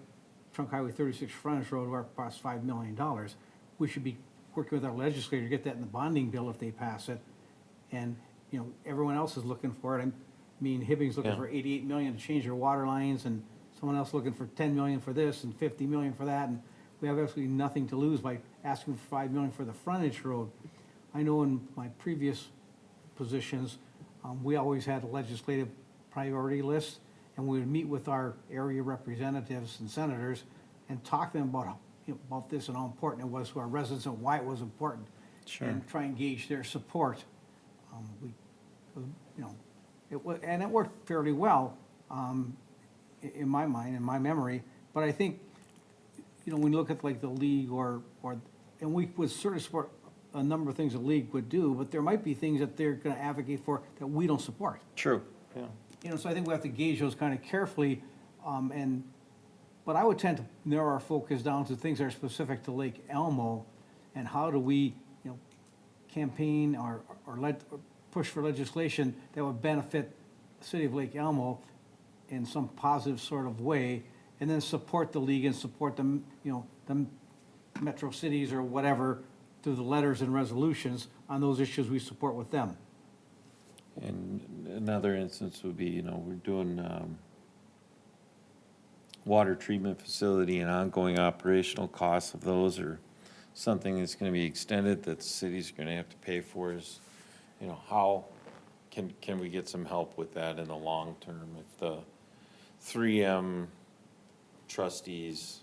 S8: Trunk Highway 36 frontage road where it costs $5 million. We should be working with our legislator to get that in the bonding bill if they pass it. And, you know, everyone else is looking for it. I mean, Hibbing's looking
S1: Yeah.
S8: for 88 million to change their water lines, and someone else looking for 10 million for this and 50 million for that. And we have absolutely nothing to lose by asking for 5 million for the frontage road. I know in my previous positions, we always had a legislative priority list, and we would meet with our area representatives and senators and talk to them about, you know, about this and how important it was to our residents and why it was important.
S1: Sure.
S8: And try and gauge their support. You know, and it worked fairly well, in my mind, in my memory. But I think, you know, when you look at like the league and we would certainly support a number of things the league would do, but there might be things that they're gonna advocate for that we don't support.
S1: True, yeah.
S8: You know, so I think we have to gauge those kind of carefully, but I would tend to narrow our focus down to things that are specific to Lake Elmo, and how do we, you know, campaign or push for legislation that would benefit the city of Lake Elmo in some positive sort of way, and then support the league and support them, you know, the metro cities or whatever, through the letters and resolutions on those issues we support with them.
S1: And another instance would be, you know, we're doing water treatment facility and ongoing operational costs of those, or something that's gonna be extended that the city's gonna have to pay for is, you know, how can we get some help with that in the long term? If the 3M trustees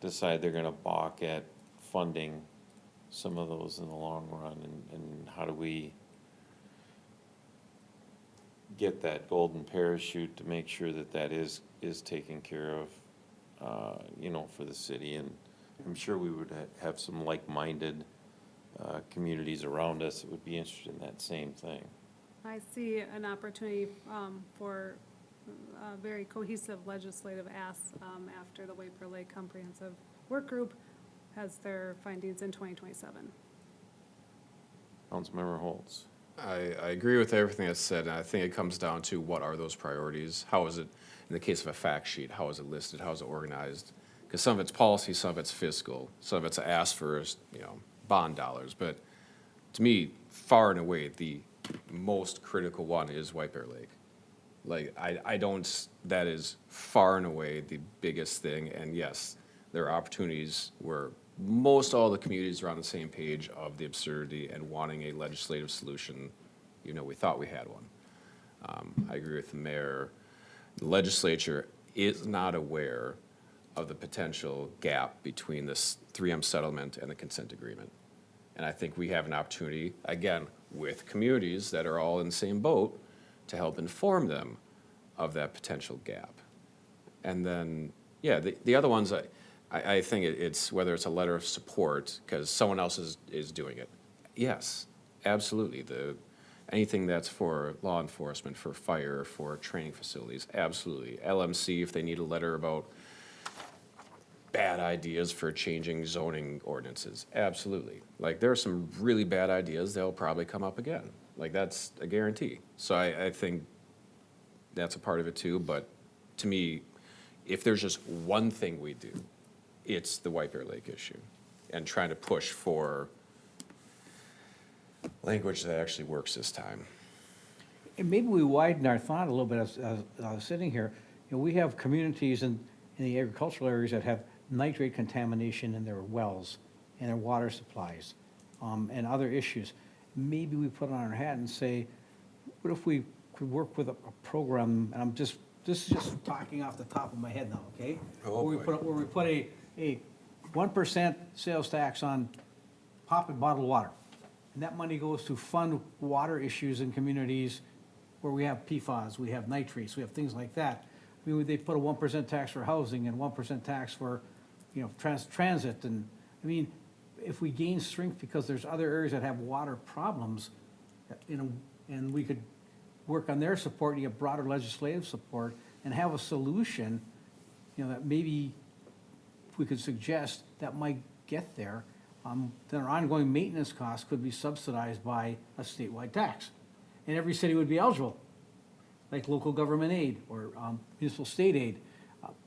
S1: decide they're gonna balk at funding some of those in the long run, and how do we get that golden parachute to make sure that that is taken care of, you know, for the city. And I'm sure we would have some like-minded communities around us that would be interested in that same thing.
S6: I see an opportunity for a very cohesive legislative ask after the Waper Lake Comprehensive Work Group has their findings in 2027.
S1: Councilmember Holtz.
S3: I agree with everything that's said, and I think it comes down to what are those priorities? How is it, in the case of a fact sheet, how is it listed, how is it organized? Because some of it's policy, some of it's fiscal, some of it's asked for, you know, bond dollars. But to me, far and away, the most critical one is White Bear Lake. Like, I don't, that is far and away the biggest thing, and yes, there are opportunities where most all the communities are on the same page of the absurdity and wanting a legislative solution. You know, we thought we had one. I agree with the mayor. The legislature is not aware of the potential gap between this 3M settlement and the consent agreement. And I think we have an opportunity, again, with communities that are all in the same boat, to help inform them of that potential gap. And then, yeah, the other ones, I think it's whether it's a letter of support because someone else is doing it. Yes, absolutely. Anything that's for law enforcement, for fire, for training facilities, absolutely. LMC, if they need a letter about bad ideas for changing zoning ordinances, absolutely. Like, there are some really bad ideas, they'll probably come up again. Like, that's a guarantee. So I think that's a part of it too, but to me, if there's just one thing we do, it's the White Bear Lake issue. and trying to push for language that actually works this time.
S8: And maybe we widen our thought a little bit as sitting here. You know, we have communities in the agricultural areas that have nitrate contamination in their wells and their water supplies, and other issues. Maybe we put on our hat and say, what if we could work with a program, and this is just talking off the top of my head now, okay?
S3: Oh,
S8: Where
S3: boy.
S8: we put a 1% sales tax on pop and bottled water. And that money goes to fund water issues in communities where we have PFAS, we have nitrates, we have things like that. I mean, they put a 1% tax for housing and 1% tax for, you know, transit, and, I mean, if we gain strength because there's other areas that have water problems, you know, and we could work on their support and get broader legislative support and have a solution, you know, that maybe we could suggest that might get there, then our ongoing maintenance costs could be subsidized by a statewide tax. And every city would be eligible, like local government aid or municipal state aid.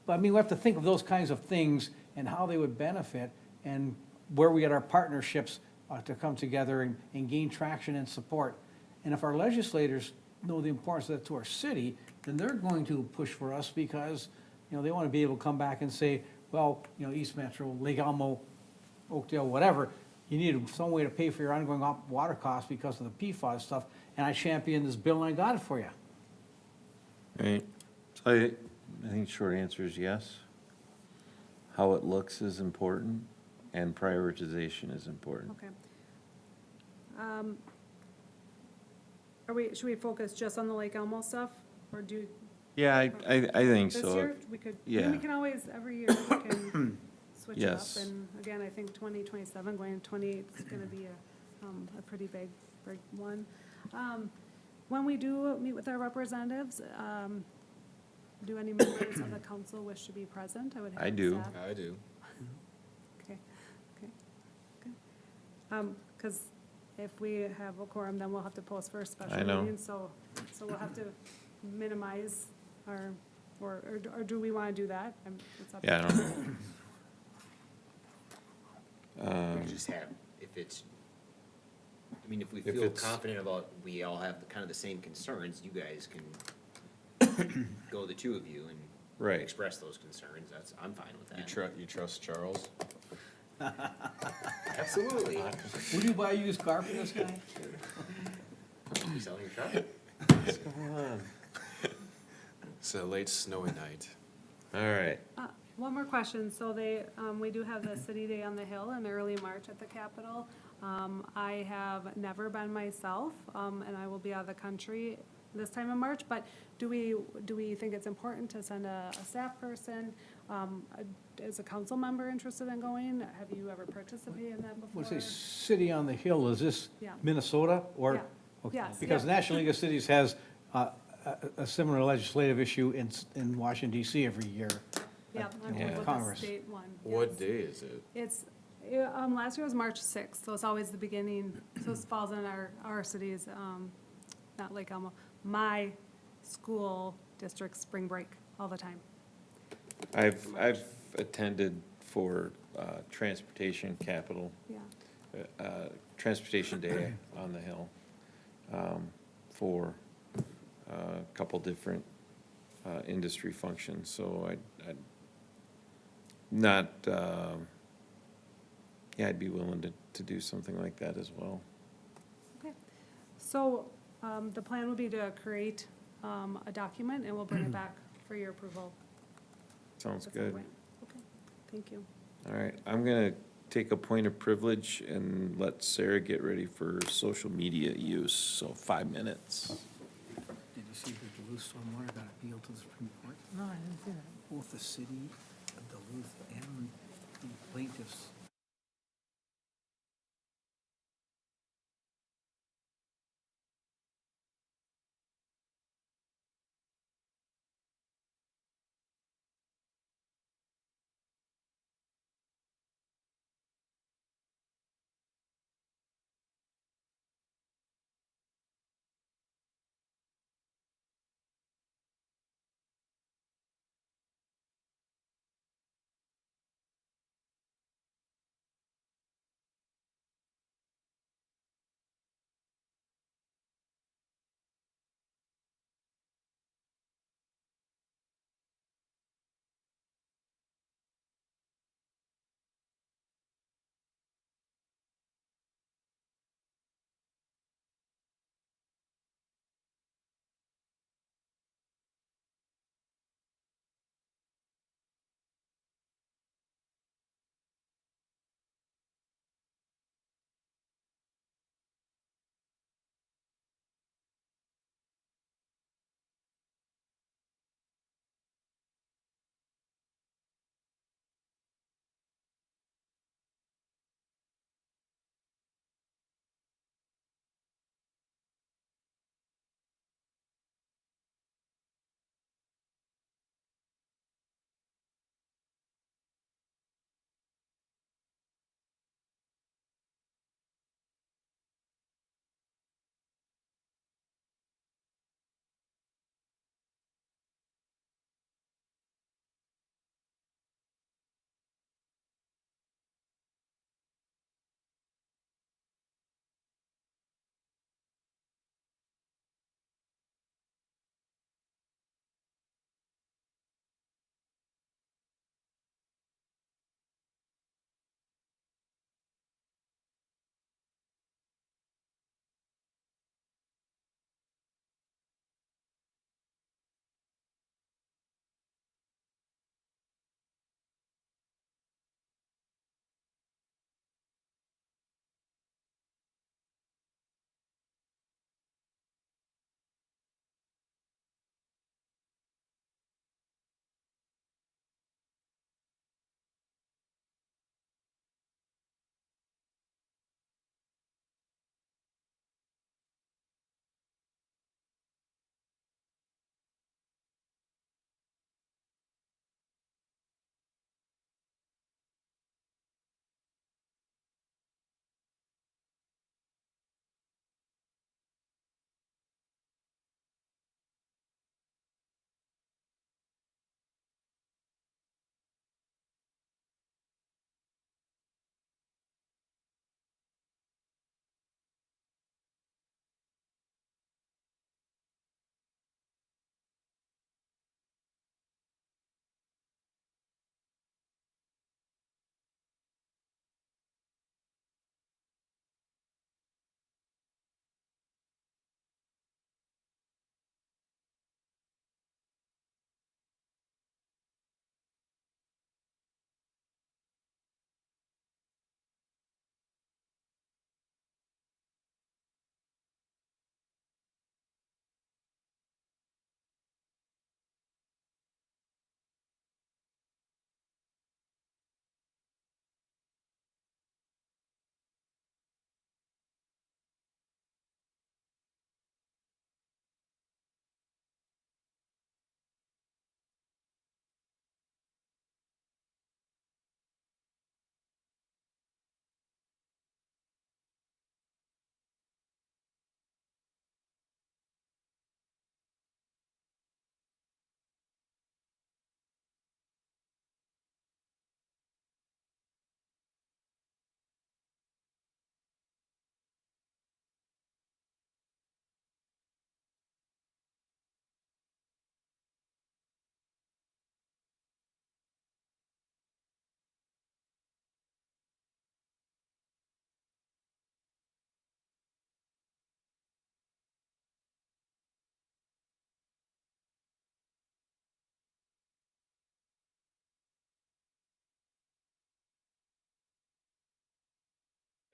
S8: But I mean, we have to think of those kinds of things and how they would benefit and where we get our partnerships to come together and gain traction and support. And if our legislators know the importance of that to our city, then they're going to push for us because, you know, they want to be able to come back and say, well, you know, East Metro, Lake Elmo, Oakdale, whatever, you need some way to pay for your ongoing water costs because of the PFAS stuff, and I championed this bill and I got it for you.
S1: Right, so I think short answer is yes. How it looks is important, and prioritization is important.
S6: Okay. Should we focus just on the Lake Elmo stuff, or do,
S1: Yeah, I think
S6: this
S1: so.
S6: year, we could,
S1: Yeah.
S6: we can always, every year, we can switch it up.
S1: Yes.
S6: And again, I think 2027, going to 28 is gonna be a pretty big one. When we do meet with our representatives, do any members of the council wish to be present? would have
S1: I do.
S6: staff-
S3: I do.
S6: Okay, okay, good. Because if we have a quorum, then we'll have to post for a special
S1: I know.
S6: meeting, so we'll have to minimize our, or do we want to do that? It's up to
S1: Yeah, I don't know.
S4: We just have, if it's, I mean, if we
S3: If
S4: feel
S3: it's-
S4: confident about, we all have kind of the same concerns, you guys can go the two of you and
S1: Right.
S4: express those concerns, I'm fine with that.
S3: You trust Charles?
S4: Absolutely.
S8: Would you buy a used car for this guy?
S4: You selling your truck?
S1: What's going on?
S3: It's a late snowy night.
S1: All right,
S6: One more question. So we do have the City Day on the Hill in early March at the Capitol. I have never been myself, and I will be out of the country this time in March, but do we think it's important to send a staff person? Is a council member interested in going? Have you ever participated in that before?
S8: What's a city on the hill, is this
S6: Yeah.
S8: Minnesota or?
S6: Yeah.
S8: Okay.
S6: Yes,
S8: Because
S6: yeah.
S8: National League of Cities has a similar legislative issue in Washington DC every year.
S6: Yeah, I'm
S1: Yeah.
S6: with the
S8: Congress.
S6: state one.
S3: What
S6: yes.
S3: day is it?
S6: It's, last year was March 6th, so it's always the beginning, so it falls in our city's, not Lake Elmo, my school district spring break all the time.
S1: I've attended for Transportation Capital,
S6: Yeah,
S1: Transportation Day on the Hill, for a couple different industry functions, so I'd not, yeah, I'd be willing to do something like that as well.
S6: okay. So, the plan would be to create, a document and we'll bring it back for your approval.
S1: Sounds
S6: at some
S1: good.
S6: point. Okay, thank you.
S1: All right, I'm gonna take a point of privilege and let Sarah get ready for social media use, so 5 minutes.
S8: Did you see the Duluth stormwater got appealed to the Supreme Court?
S11: No, I didn't see that.
S8: Both the city of Duluth and the plaintiffs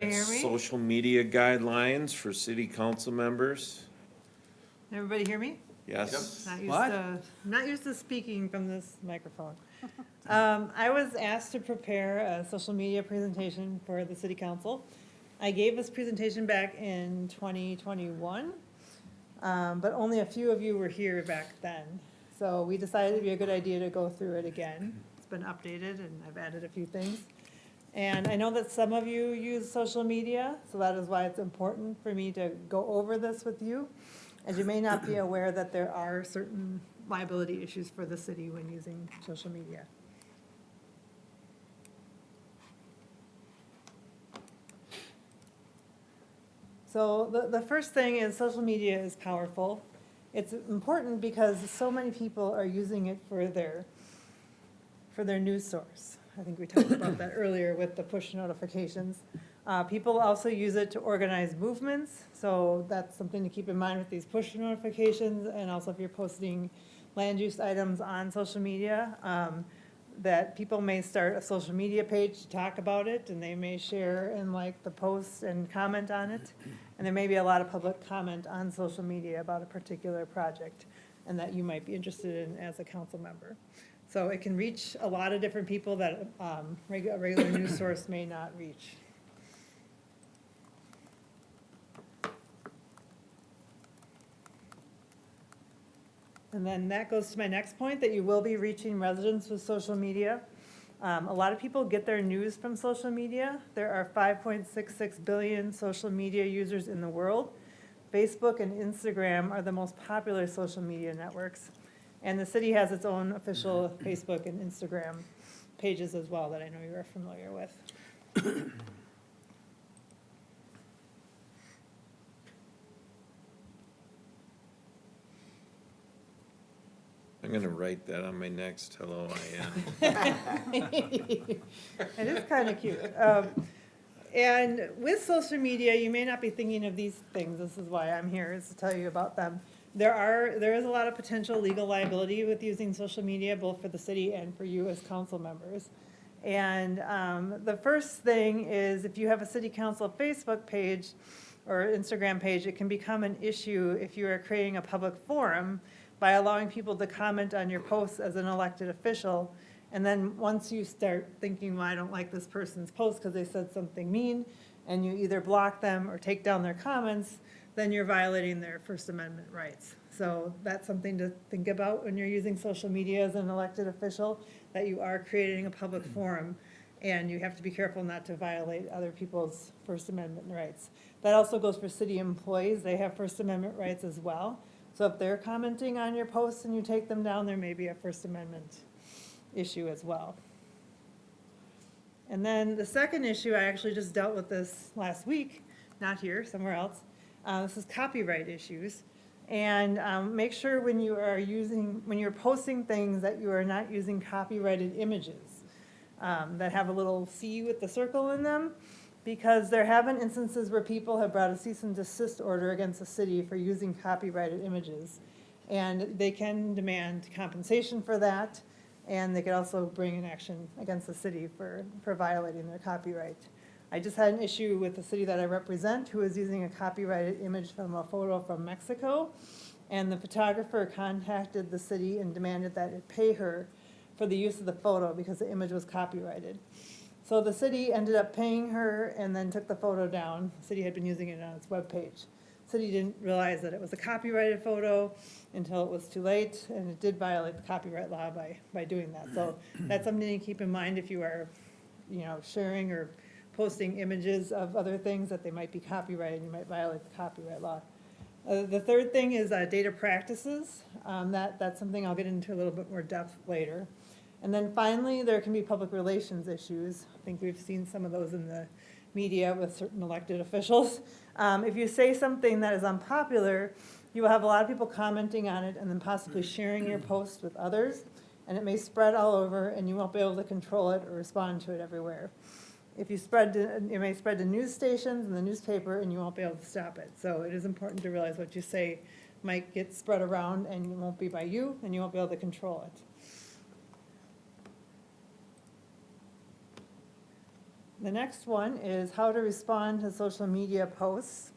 S11: you hear me?
S1: Social media guidelines for city council members.
S11: Everybody hear me?
S1: Yes.
S11: Not used to speaking from this microphone. I was asked to prepare a social media presentation for the city council. I gave this presentation back in 2021, but only a few of you were here back then. So we decided it'd be a good idea to go through it again. It's been updated and I've added a few things. And I know that some of you use social media, so that is why it's important for me to go over this with you, as you may not be aware that there are certain liability issues for the city when using social media. So the first thing is social media is powerful. It's important because so many people are using it for their news source. I think we talked about that earlier with the push notifications. People also use it to organize movements, so that's something to keep in mind with these push notifications, and also if you're posting land use items on social media, that people may start a social media page to talk about it, and they may share and like the post and comment on it. And there may be a lot of public comment on social media about a particular project, and that you might be interested in as a council member. So it can reach a lot of different people that a regular news source may not reach. And then that goes to my next point, that you will be reaching residents with social media. A lot of people get their news from social media. There are 5.66 billion social media users in the world. Facebook and Instagram are the most popular social media networks. And the city has its own official Facebook and Instagram pages as well that I know you are familiar with.
S1: I'm gonna write that on my next hello I am.
S11: It is kind of cute. And with social media, you may not be thinking of these things. This is why I'm here, is to tell you about them. There is a lot of potential legal liability with using social media, both for the city and for you as council members. And the first thing is, if you have a city council Facebook page or Instagram page, it can become an issue if you are creating a public forum by allowing people to comment on your posts as an elected official. And then once you start thinking, well, I don't like this person's post because they said something mean, and you either block them or take down their comments, then you're violating their First Amendment rights. So that's something to think about when you're using social media as an elected official, that you are creating a public forum, and you have to be careful not to violate other people's First Amendment rights. That also goes for city employees. They have First Amendment rights as well. So if they're commenting on your posts and you take them down, there may be a First Amendment issue as well. And then the second issue, I actually just dealt with this last week, not here, somewhere else. This is copyright issues. And make sure when you're posting things that you are not using copyrighted images that have a little C with the circle in them, because there have been instances where people have brought a cease and desist order against the city for using copyrighted images. And they can demand compensation for that, and they could also bring an action against the city for violating their copyright. I just had an issue with the city that I represent who was using a copyrighted image from a photo from Mexico, and the photographer contacted the city and demanded that it pay her for the use of the photo because the image was copyrighted. So the city ended up paying her and then took the photo down. The city had been using it on its webpage. The city didn't realize that it was a copyrighted photo until it was too late, and it did violate the copyright law by doing that. So that's something to keep in mind if you are, sharing or posting images of other things that they might be copyrighted, you might violate the copyright law. The third thing is data practices. That's something I'll get into a little bit more depth later. And then finally, there can be public relations issues. I think we've seen some of those in the media with certain elected officials. If you say something that is unpopular, you will have a lot of people commenting on it and then possibly sharing your post with others, and it may spread all over and you won't be able to control it or respond to it everywhere. If you it may spread to news stations and the newspaper, and you won't be able to stop it. So it is important to realize what you say might get spread around, and it won't be by you, and you won't be able to control it. The next one is how to respond to social media posts.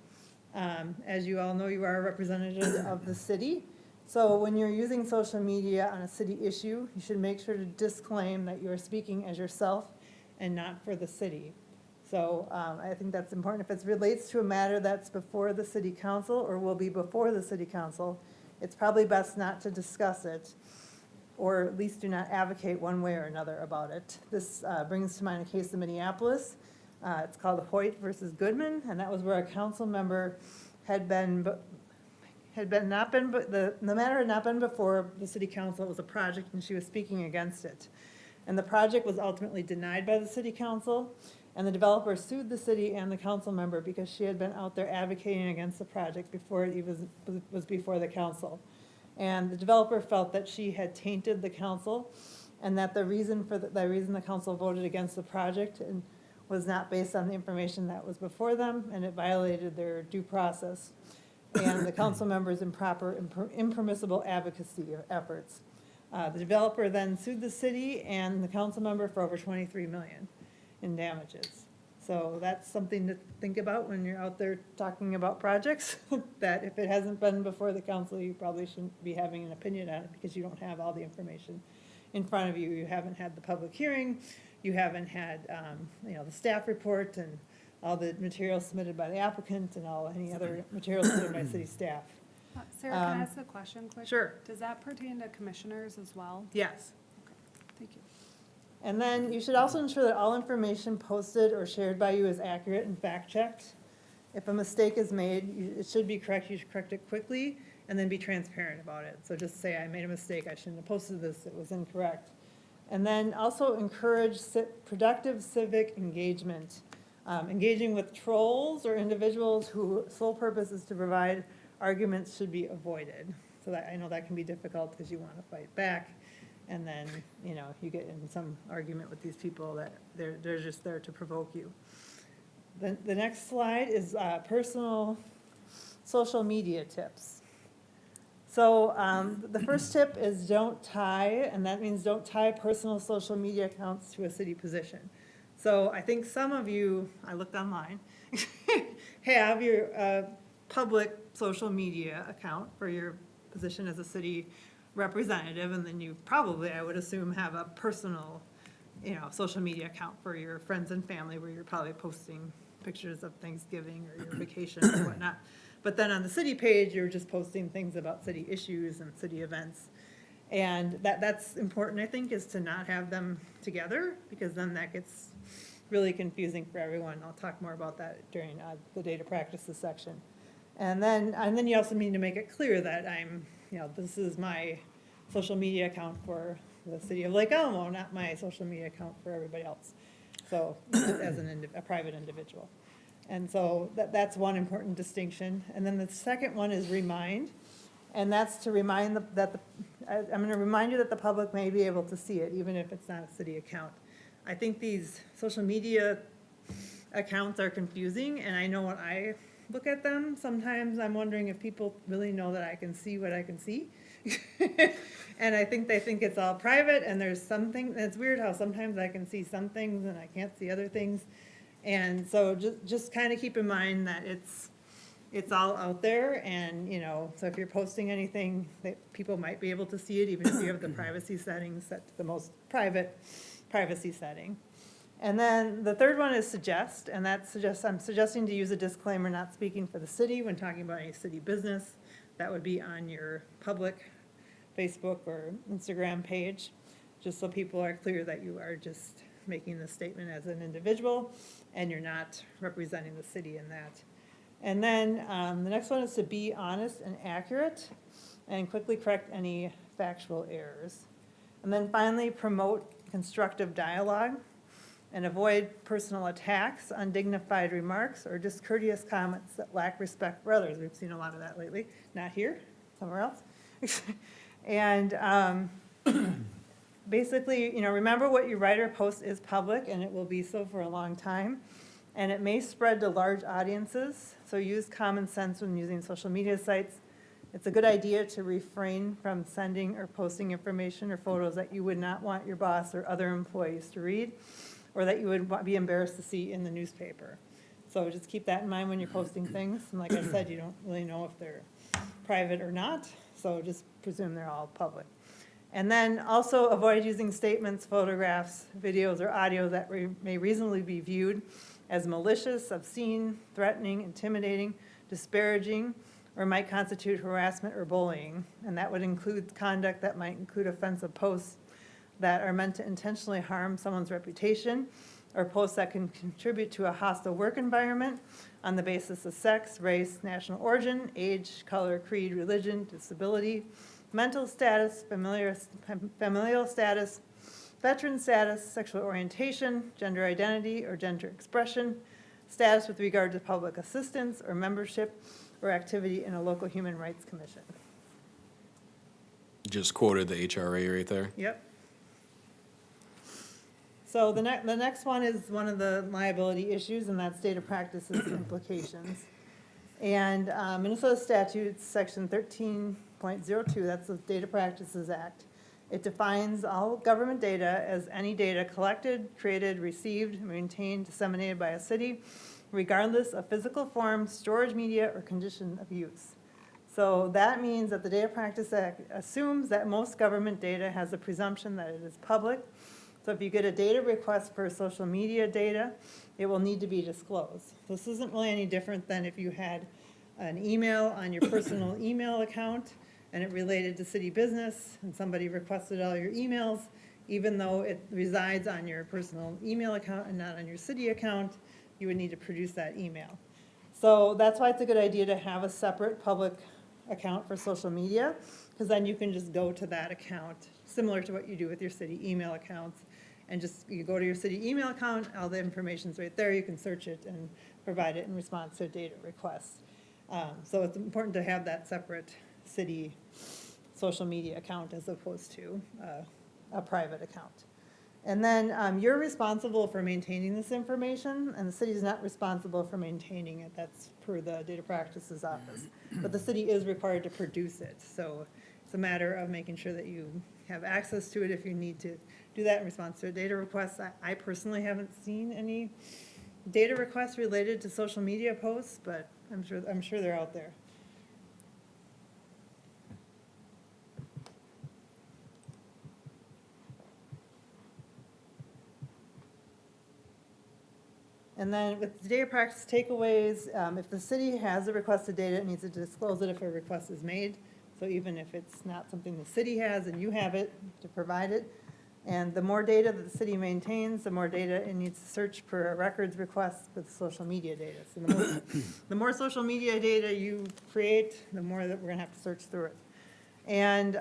S11: As you all know, you are a representative of the city. So when you're using social media on a city issue, you should make sure to disclaim that you are speaking as yourself and not for the city. So I think that's important. If it relates to a matter that's before the city council or will be before the city council, it's probably best not to discuss it, or at least do not advocate one way or another about it. This brings to mind a case in Minneapolis. It's called Hoyt versus Goodman, and that was where a council member the matter had not been before the city council. It was a project, and she was speaking against it. And the project was ultimately denied by the city council, and the developer sued the city and the council member because she had been out there advocating against the project before it even was before the council. And the developer felt that she had tainted the council, and that the reason the council voted against the project was not based on the information that was before them, and it violated their due process and the council members' impermissible advocacy efforts. The developer then sued the city and the council member for over $23 million in damages. So that's something to think about when you're out there talking about projects, that if it hasn't been before the council, you probably shouldn't be having an opinion on it because you don't have all the information in front of you. You haven't had the public hearing, you haven't had, the staff report and all the materials submitted by the applicant and any other materials submitted by city staff.
S6: Sarah, can I ask a question quick?
S11: Sure.
S6: Does that pertain to commissioners as well?
S11: Yes.
S6: Thank you.
S11: And then you should also ensure that all information posted or shared by you is accurate and fact-checked. If a mistake is made, it should be correct. You should correct it quickly and then be transparent about it. So just say, I made a mistake, I shouldn't have posted this, it was incorrect. And then also encourage productive civic engagement. Engaging with trolls or individuals whose sole purpose is to provide arguments should be avoided. So that, I know that can be difficult because you want to fight back. And then, you get in some argument with these people that they're just there to provoke you. The next slide is personal social media tips. So the first tip is don't tie, and that means don't tie personal social media accounts to a city position. So I think some of you, I looked online, have your public social media account for your position as a city representative, and then you probably, I would assume, have a personal, social media account for your friends and family where you're probably posting pictures of Thanksgiving or your vacation or whatnot. But then on the city page, you're just posting things about city issues and city events. And that's important, I think, is to not have them together, because then that gets really confusing for everyone. I'll talk more about that during the data practices section. And then you also need to make it clear that this is my social media account for the city of Lake Elmo, not my social media account for everybody else. So as a private individual. And so that's one important distinction. And then the second one is remind. And that's to remind I'm going to remind you that the public may be able to see it, even if it's not a city account. I think these social media accounts are confusing, and I know when I look at them, sometimes I'm wondering if people really know that I can see what I can see. And I think they think it's all private, and there's something, and it's weird how sometimes I can see some things and I can't see other things. And so just kind of keep in mind that it's all out there, and so if you're posting anything, that people might be able to see it, even if you have the privacy settings set to the most private privacy setting. And then the third one is suggest, and I'm suggesting to use a disclaimer not speaking for the city when talking about any city business. That would be on your public Facebook or Instagram page, just so people are clear that you are just making the statement as an individual and you're not representing the city in that. And then the next one is to be honest and accurate and quickly correct any factual errors. And then finally, promote constructive dialogue and avoid personal attacks, undignified remarks, or discourteous comments that lack respect for others. We've seen a lot of that lately. Not here, somewhere else. And basically, remember what you write or post is public, and it will be so for a long time. And it may spread to large audiences, so use common sense when using social media sites. It's a good idea to refrain from sending or posting information or photos that you would not want your boss or other employees to read. or that you would be embarrassed to see in the newspaper. So just keep that in mind when you're posting things. And like I said, you don't really know if they're private or not, so just presume they're all public. And then also avoid using statements, photographs, videos, or audio that may reasonably be viewed as malicious, obscene, threatening, intimidating, disparaging, or might constitute harassment or bullying. And that would include conduct that might include offensive posts that are meant to intentionally harm someone's reputation, or posts that can contribute to a hostile work environment on the basis of sex, race, national origin, age, color, creed, religion, disability, mental status, familial status, veteran status, sexual orientation, gender identity or gender expression, status with regard to public assistance or membership or activity in a local human rights commission.
S3: Just quoted the HRA right there.
S11: Yep. So the next one is one of the liability issues, and that's data practices implications. And Minnesota statutes, section 13.02, that's the Data Practices Act. It defines all government data as any data collected, created, received, maintained, disseminated by a city, regardless of physical form, storage media, or condition of use. So that means that the Data Practice Act assumes that most government data has a presumption that it is public. So if you get a data request for social media data, it will need to be disclosed. This isn't really any different than if you had an email on your personal email account and it related to city business and somebody requested all your emails, even though it resides on your personal email account and not on your city account, you would need to produce that email. So that's why it's a good idea to have a separate public account for social media, because then you can just go to that account, similar to what you do with your city email accounts. And just, you go to your city email account, all the information's right there, you can search it and provide it in response to a data request. So it's important to have that separate city social media account as opposed to a private account. And then you're responsible for maintaining this information, and the city's not responsible for maintaining it. That's per the Data Practices Office. But the city is required to produce it. So it's a matter of making sure that you have access to it if you need to do that in response to a data request. I personally haven't seen any data requests related to social media posts, but I'm sure they're out there. And then with the data practice takeaways, if the city has the requested data, it needs to disclose it if a request is made. So even if it's not something the city has and you have it, to provide it. And the more data that the city maintains, the more data it needs to search per a records request with social media data. So the more social media data you create, the more that we're gonna have to search through it. And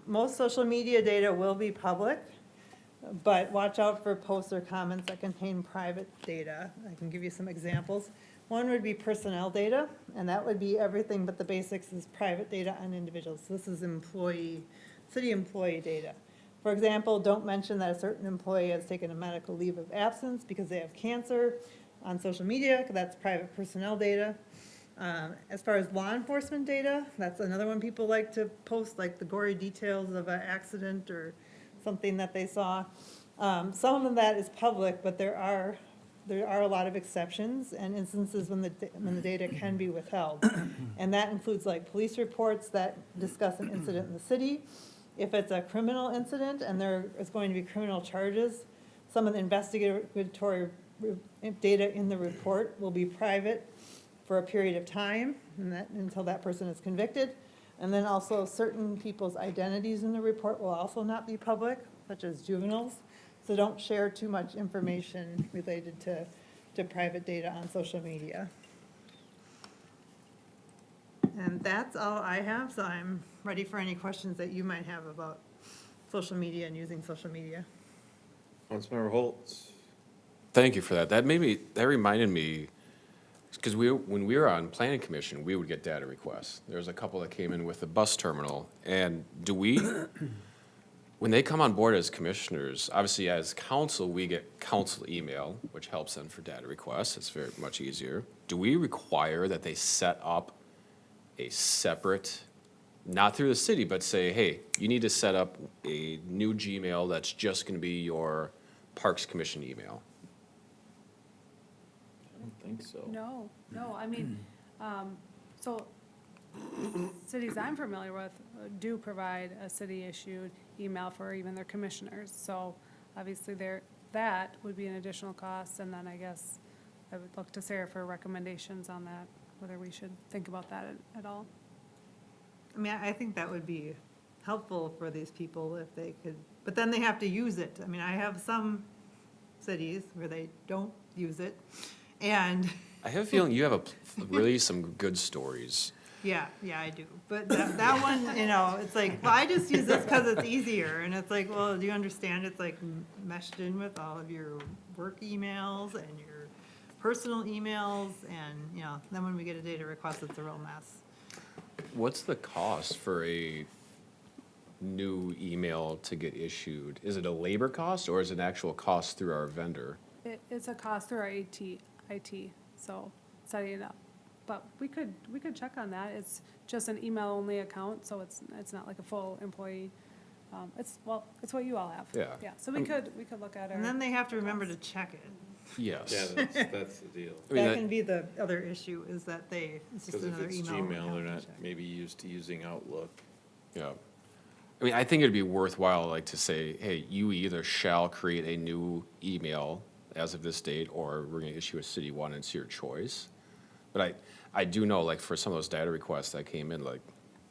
S11: most social media data will be public, but watch out for posts or comments that contain private data. I can give you some examples. One would be personnel data, and that would be everything but the basics is private data on individuals. So this is city employee data. For example, don't mention that a certain employee has taken a medical leave of absence because they have cancer on social media, because that's private personnel data. As far as law enforcement data, that's another one people like to post, like the gory details of an accident or something that they saw. Some of that is public, but there are a lot of exceptions and instances when the data can be withheld. And that includes like police reports that discuss an incident in the city. If it's a criminal incident and there is going to be criminal charges, some of the investigatory data in the report will be private for a period of time and until that person is convicted. And then also certain people's identities in the report will also not be public, such as juveniles. So don't share too much information related to private data on social media. And that's all I have, so I'm ready for any questions that you might have about social media and using social media.
S1: Councilmember Holtz.
S3: Thank you for that. That reminded me, because when we were on planning commission, we would get data requests. There's a couple that came in with the bus terminal. And when they come on board as commissioners, obviously as council, we get council email, which helps them for data requests. It's very much easier. Do we require that they set up a separate, not through the city, but say, hey, you need to set up a new Gmail that's just gonna be your Parks Commission email?
S1: think so.
S6: No, I mean, so cities I'm familiar with do provide a city-issued email for even their commissioners. So obviously that would be an additional cost, and then I guess I would look to Sarah for recommendations on that, whether we should think about that at all.
S11: I mean, I think that would be helpful for these people if they could, but then they have to use it. I mean, I have some cities where they don't use it, and,
S3: I have a feeling you have really some good stories.
S11: yeah, I do. But that one, you know, it's like, well, I just use this because it's easier, and it's like, well, do you understand? It's like meshed in with all of your work emails and your personal emails, and, you know, then when we get a data request, it's a real mess.
S3: What's the cost for a new email to get issued? Is it a labor cost or is it an actual cost through our vendor?
S6: It's a cost through our IT, so setting it up. But we could check on that. It's just an email-only account, so it's not like a full employee. It's what you all have.
S3: Yeah.
S6: Yeah, so we could look at our.
S11: And then they have to remember to check it.
S3: Yes.
S1: Yeah, that's the deal.
S3: I mean,
S11: That
S3: that-
S11: can be the other issue, is that it's just
S1: Because if
S11: another
S1: it's
S11: email. we
S1: Gmail,
S11: have
S1: they're
S11: to
S1: not
S11: check.
S1: maybe used to using Outlook.
S3: Yeah. I mean, I think it'd be worthwhile, like, to say, hey, you either shall create a new email as of this date, or we're gonna issue a city one, and it's your choice. But I do know, like, for some of those data requests that came in, like,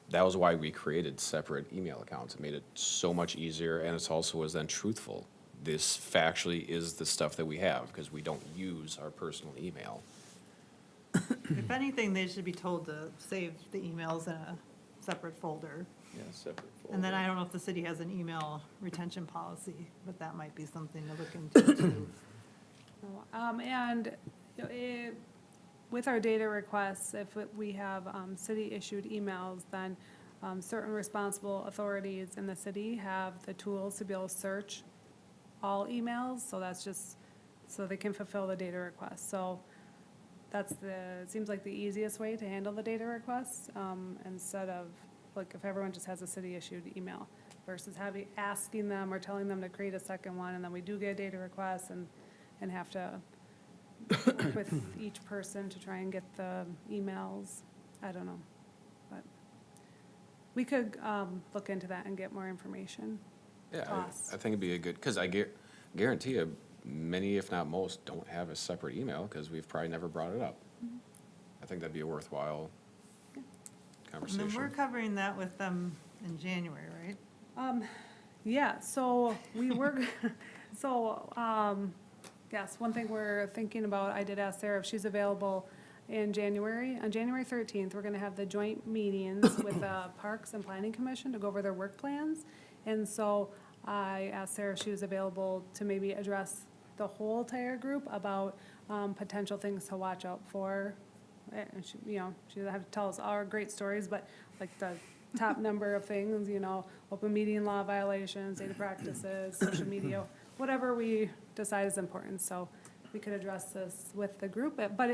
S3: that was why we created separate email accounts. It made it so much easier, and it's also was then truthful. This factually is the stuff that we have, because we don't use our personal email.
S11: If anything, they should be told to save the emails in a separate folder.
S1: Yeah, separate folder.
S11: And then I don't know if the city has an email retention policy, but that might be something to look into too.
S6: And you know, with our data requests, if we have city-issued emails, then certain responsible authorities in the city have the tools to be able to search all emails, so that's just, so they can fulfill the data request. So it seems like the easiest way to handle the data requests, instead of, like, if everyone just has a city-issued email versus asking them or telling them to create a second one, and then we do get a data request and have to work with each person to try and get the emails. I don't know, but we could look into that and get more information.
S3: Yeah,
S6: Costs.
S3: I think it'd be a good, because I guarantee you, many, if not most, don't have a separate email, because we've probably never brought it up. I think that'd be a worthwhile
S11: And
S3: conversation.
S11: then we're covering that with them in January, right?
S6: Yeah, so we were, yes, one thing we're thinking about, I did ask Sarah if she's available in January. On January 13th, we're gonna have the joint meetings with the Parks and Planning Commission to go over their work plans. And so I asked Sarah if she was available to maybe address the whole entire group about potential things to watch out for. And she, you know, she doesn't have to tell us all our great stories, but like the top number of things, you know, open meeting law violations, data practices, social media, whatever we decide is important. So we could address this with the group, but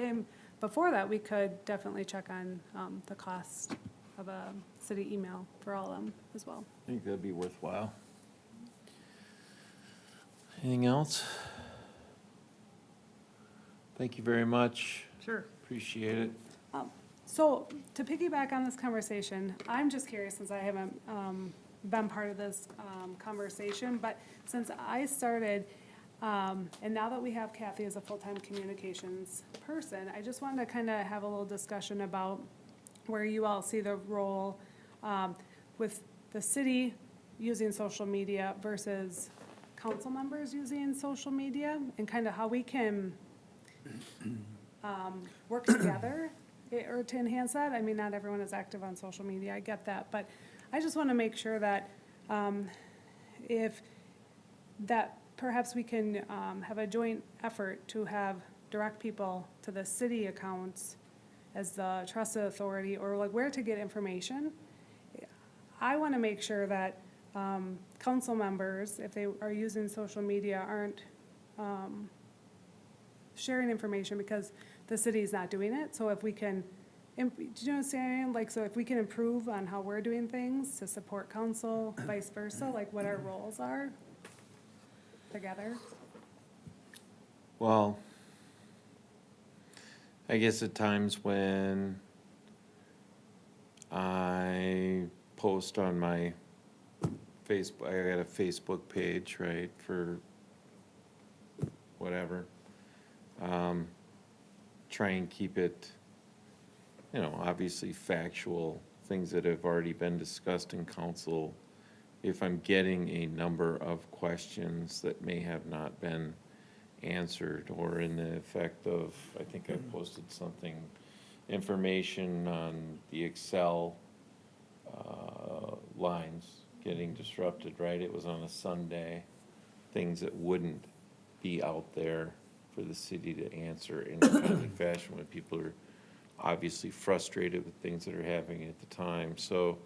S6: before that, we could definitely check on the cost of a city email for all of them as well.
S1: I think that'd be worthwhile. Anything else? Thank you very much.
S11: Sure.
S1: Appreciate it.
S6: So to piggyback on this conversation, I'm just curious, since I haven't been part of this conversation, but since I started, and now that we have Kathie as a full-time communications person, I just wanted to kind of have a little discussion about where you all see the role with the city using social media versus council members using social media, and kind of how we can work together or to enhance that. I mean, not everyone is active on social media, I get that, but I just want to make sure that if that perhaps we can have a joint effort to have direct people to the city accounts as the trusted authority, or like where to get information. I want to make sure that council members, if they are using social media, aren't sharing information because the city's not doing it. So if we can, do you know what I'm saying? Like, so if we can improve on how we're doing things to support council, vice versa, like what our roles are together.
S1: Well, I guess at times when I post on my Facebook, I got a Facebook page, right, for whatever. Try and keep it, obviously factual, things that have already been discussed in council. If I'm getting a number of questions that may have not been answered, or in the effect of, I think I posted something, information on the Excel lines getting disrupted, right? It was on a Sunday, things that wouldn't be out there for the city to answer in a timely fashion when people are obviously frustrated with things that are happening at the time. So,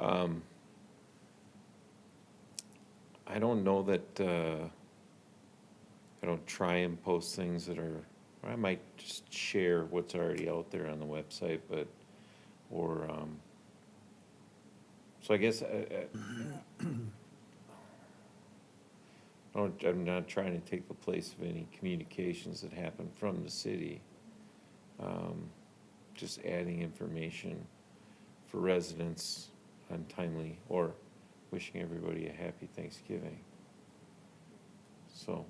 S1: I don't know that, I don't try and post things that are, or I might just share what's already out there on the website, but, or, so I guess, I'm not trying to take the place of any communications that happen from the city. Just adding information for residents on timely, or wishing everybody a happy Thanksgiving. So,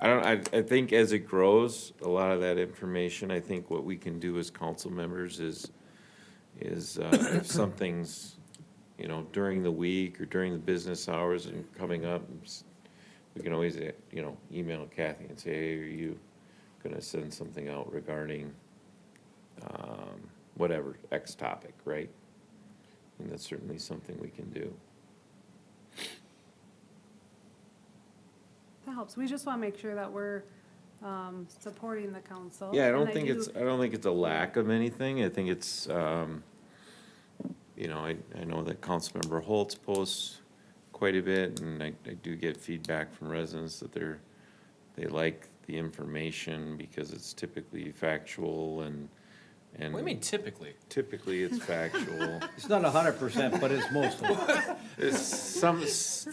S1: I think as it grows, a lot of that information, I think what we can do as council members is if something's, during the week or during the business hours and coming up, we can always, email Kathie and say, hey, are you gonna send something out regarding, whatever, X topic, right? And that's certainly something we can do.
S6: That helps. We just want to make sure that we're supporting the council.
S1: Yeah, I
S6: And
S1: don't think it's a lack of anything. I think it's, I know that Councilmember Holtz posts quite a bit, and I do get feedback from residents that they like the information because it's typically factual and.
S3: What do you mean typically?
S1: Typically, it's factual.
S8: It's not 100%, but it's most of it.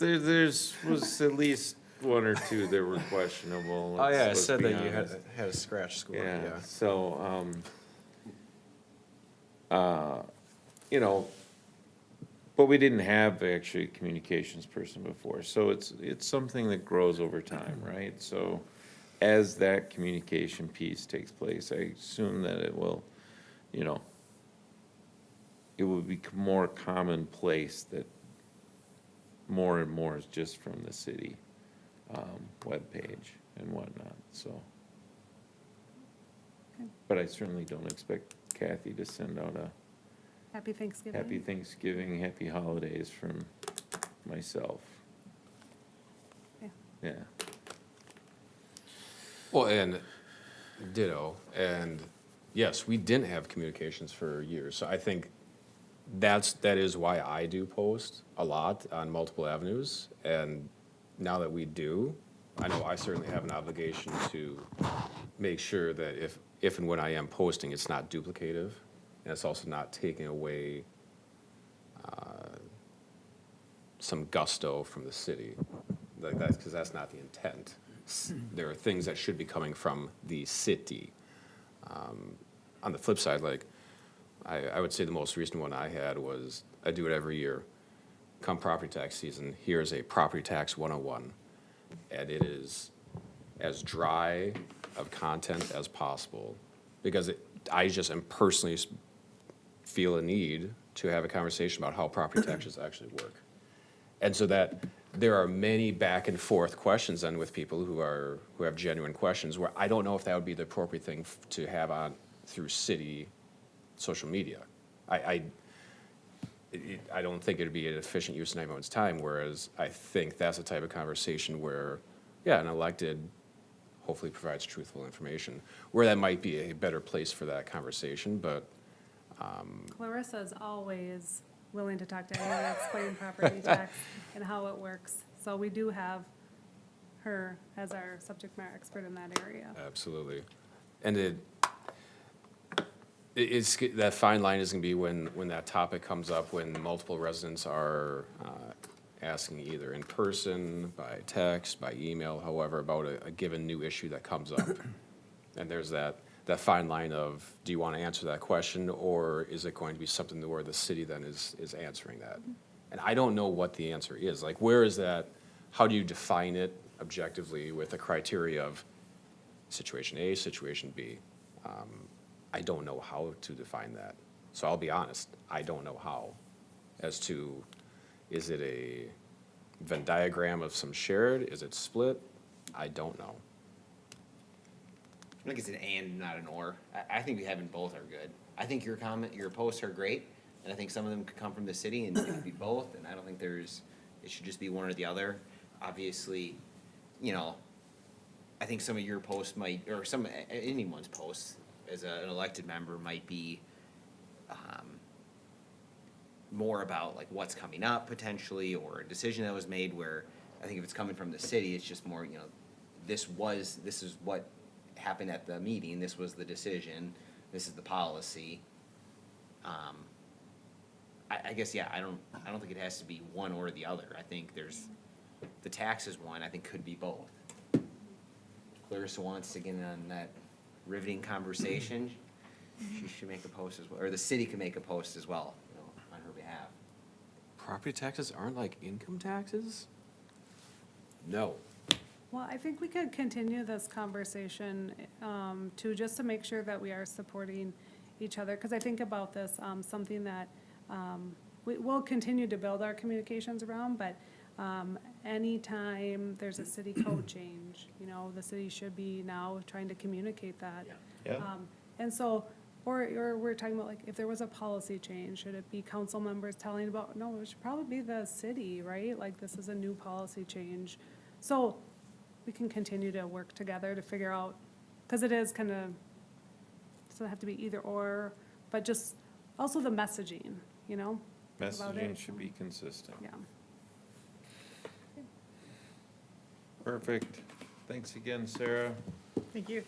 S1: There's was at least one or two that were questionable.
S3: Oh, yeah, I
S1: let's
S3: said
S1: be
S3: that you
S1: honest.
S3: had a scratch score, yeah.
S1: Yeah, so, but we didn't have actually a communications person before, so it's something that grows over time, right? So as that communication piece takes place, I assume that it will, it will become more commonplace that more and more is just from the city webpage and whatnot, so. But I certainly don't expect Kathie to send out a
S6: Happy Thanksgiving.
S1: happy Thanksgiving, happy holidays from myself.
S6: Yeah.
S1: Yeah.
S3: Well, and ditto, and yes, we didn't have communications for years, so I think that is why I do post a lot on multiple avenues, and now that we do, I know I certainly have an obligation to make sure that if and when I am posting, it's not duplicative, and it's also not taking away some gusto from the city, like that, because that's not the intent. There are things that should be coming from the city. On the flip side, like, I would say the most recent one I had was, I do it every year. Come property tax season, here's a property tax 101. And it is as dry of content as possible, because I just am personally feel a need to have a conversation about how property taxes actually work. And so that there are many back and forth questions then with people who have genuine questions, where I don't know if that would be the appropriate thing to have on through city social media. I don't think it'd be an efficient use of anyone's time, whereas I think that's the type of conversation where, yeah, an elected hopefully provides truthful information, where that might be a better place for that conversation, but.
S6: Clarissa's always willing to talk to anyone, explain property tax and how it works. So we do have her as our subject matter expert in that area.
S3: Absolutely. And it's, that fine line is gonna be when that topic comes up, when multiple residents are asking either in person, by text, by email, however, about a given new issue that comes up. And there's that that fine line of, do you want to answer that question, or is it going to be something where the city then is answering that? And I don't know what the answer is. Like, where is that, how do you define it objectively with the criteria of situation A, situation B? I don't know how to define that. So I'll be honest, I don't know how. As to, is it a Venn diagram of some shared? Is it split? I don't know.
S4: I think it's an and, not an or. I think having both are good. I think your posts are great, and I think some of them could come from the city and it could be both, and I don't think it should just be one or the other. Obviously, you know, I think some of your posts might, or anyone's posts as an elected member might be, more about like what's coming up potentially, or a decision that was made, where I think if it's coming from the city, it's just more, you know, this is what happened at the meeting, this was the decision, this is the policy. I guess, yeah, I don't think it has to be one or the other. I think the taxes one, I think could be both. Clarissa wants to get in on that riveting conversation, she should make a post as well, or the city can make a post as well, you know, on her behalf.
S3: Property taxes aren't like income taxes? No.
S6: Well, I think we could continue this conversation, just to make sure that we are supporting each other, because I think about this, something that, we'll continue to build our communications around, but, anytime there's a city code change, you know, the city should be now trying to communicate that.
S1: Yeah.
S6: And so, or we're talking about like, if there was a policy change, should it be council members telling about, no, it should probably be the city, right? Like, this is a new policy change. So, we can continue to work together to figure out, because it is kind of, doesn't have to be either or, but just also the messaging, you know? about
S1: Messaging
S6: it.
S1: should be consistent.
S6: Yeah.
S1: Perfect. Thanks again, Sarah.
S11: Thank you.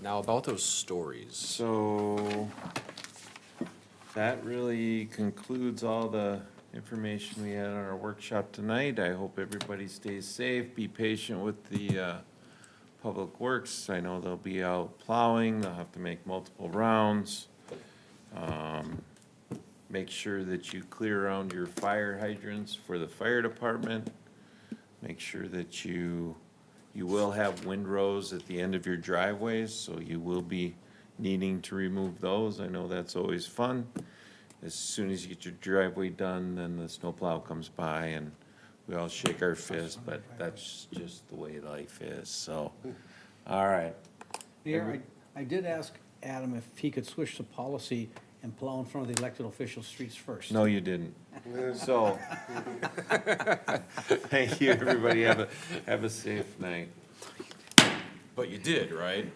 S3: Now about those stories.
S1: So that really concludes all the information we had on our workshop tonight. I hope everybody stays safe. Be patient with the Public Works. I know they'll be out plowing. They'll have to make multiple rounds. Make sure that you clear around your fire hydrants for the fire department. Make sure that you will have windrows at the end of your driveways, so you will be needing to remove those. I know that's always fun. As soon as you get your driveway done, then the snowplow comes by and we all shake our fist, but that's just the way life is, so. All right.
S8: Mayor, I did ask Adam if he could switch to policy and plow in front of the elected official streets first.
S1: No, you didn't. So, thank you, everybody. Have a safe night.
S3: But you did, right?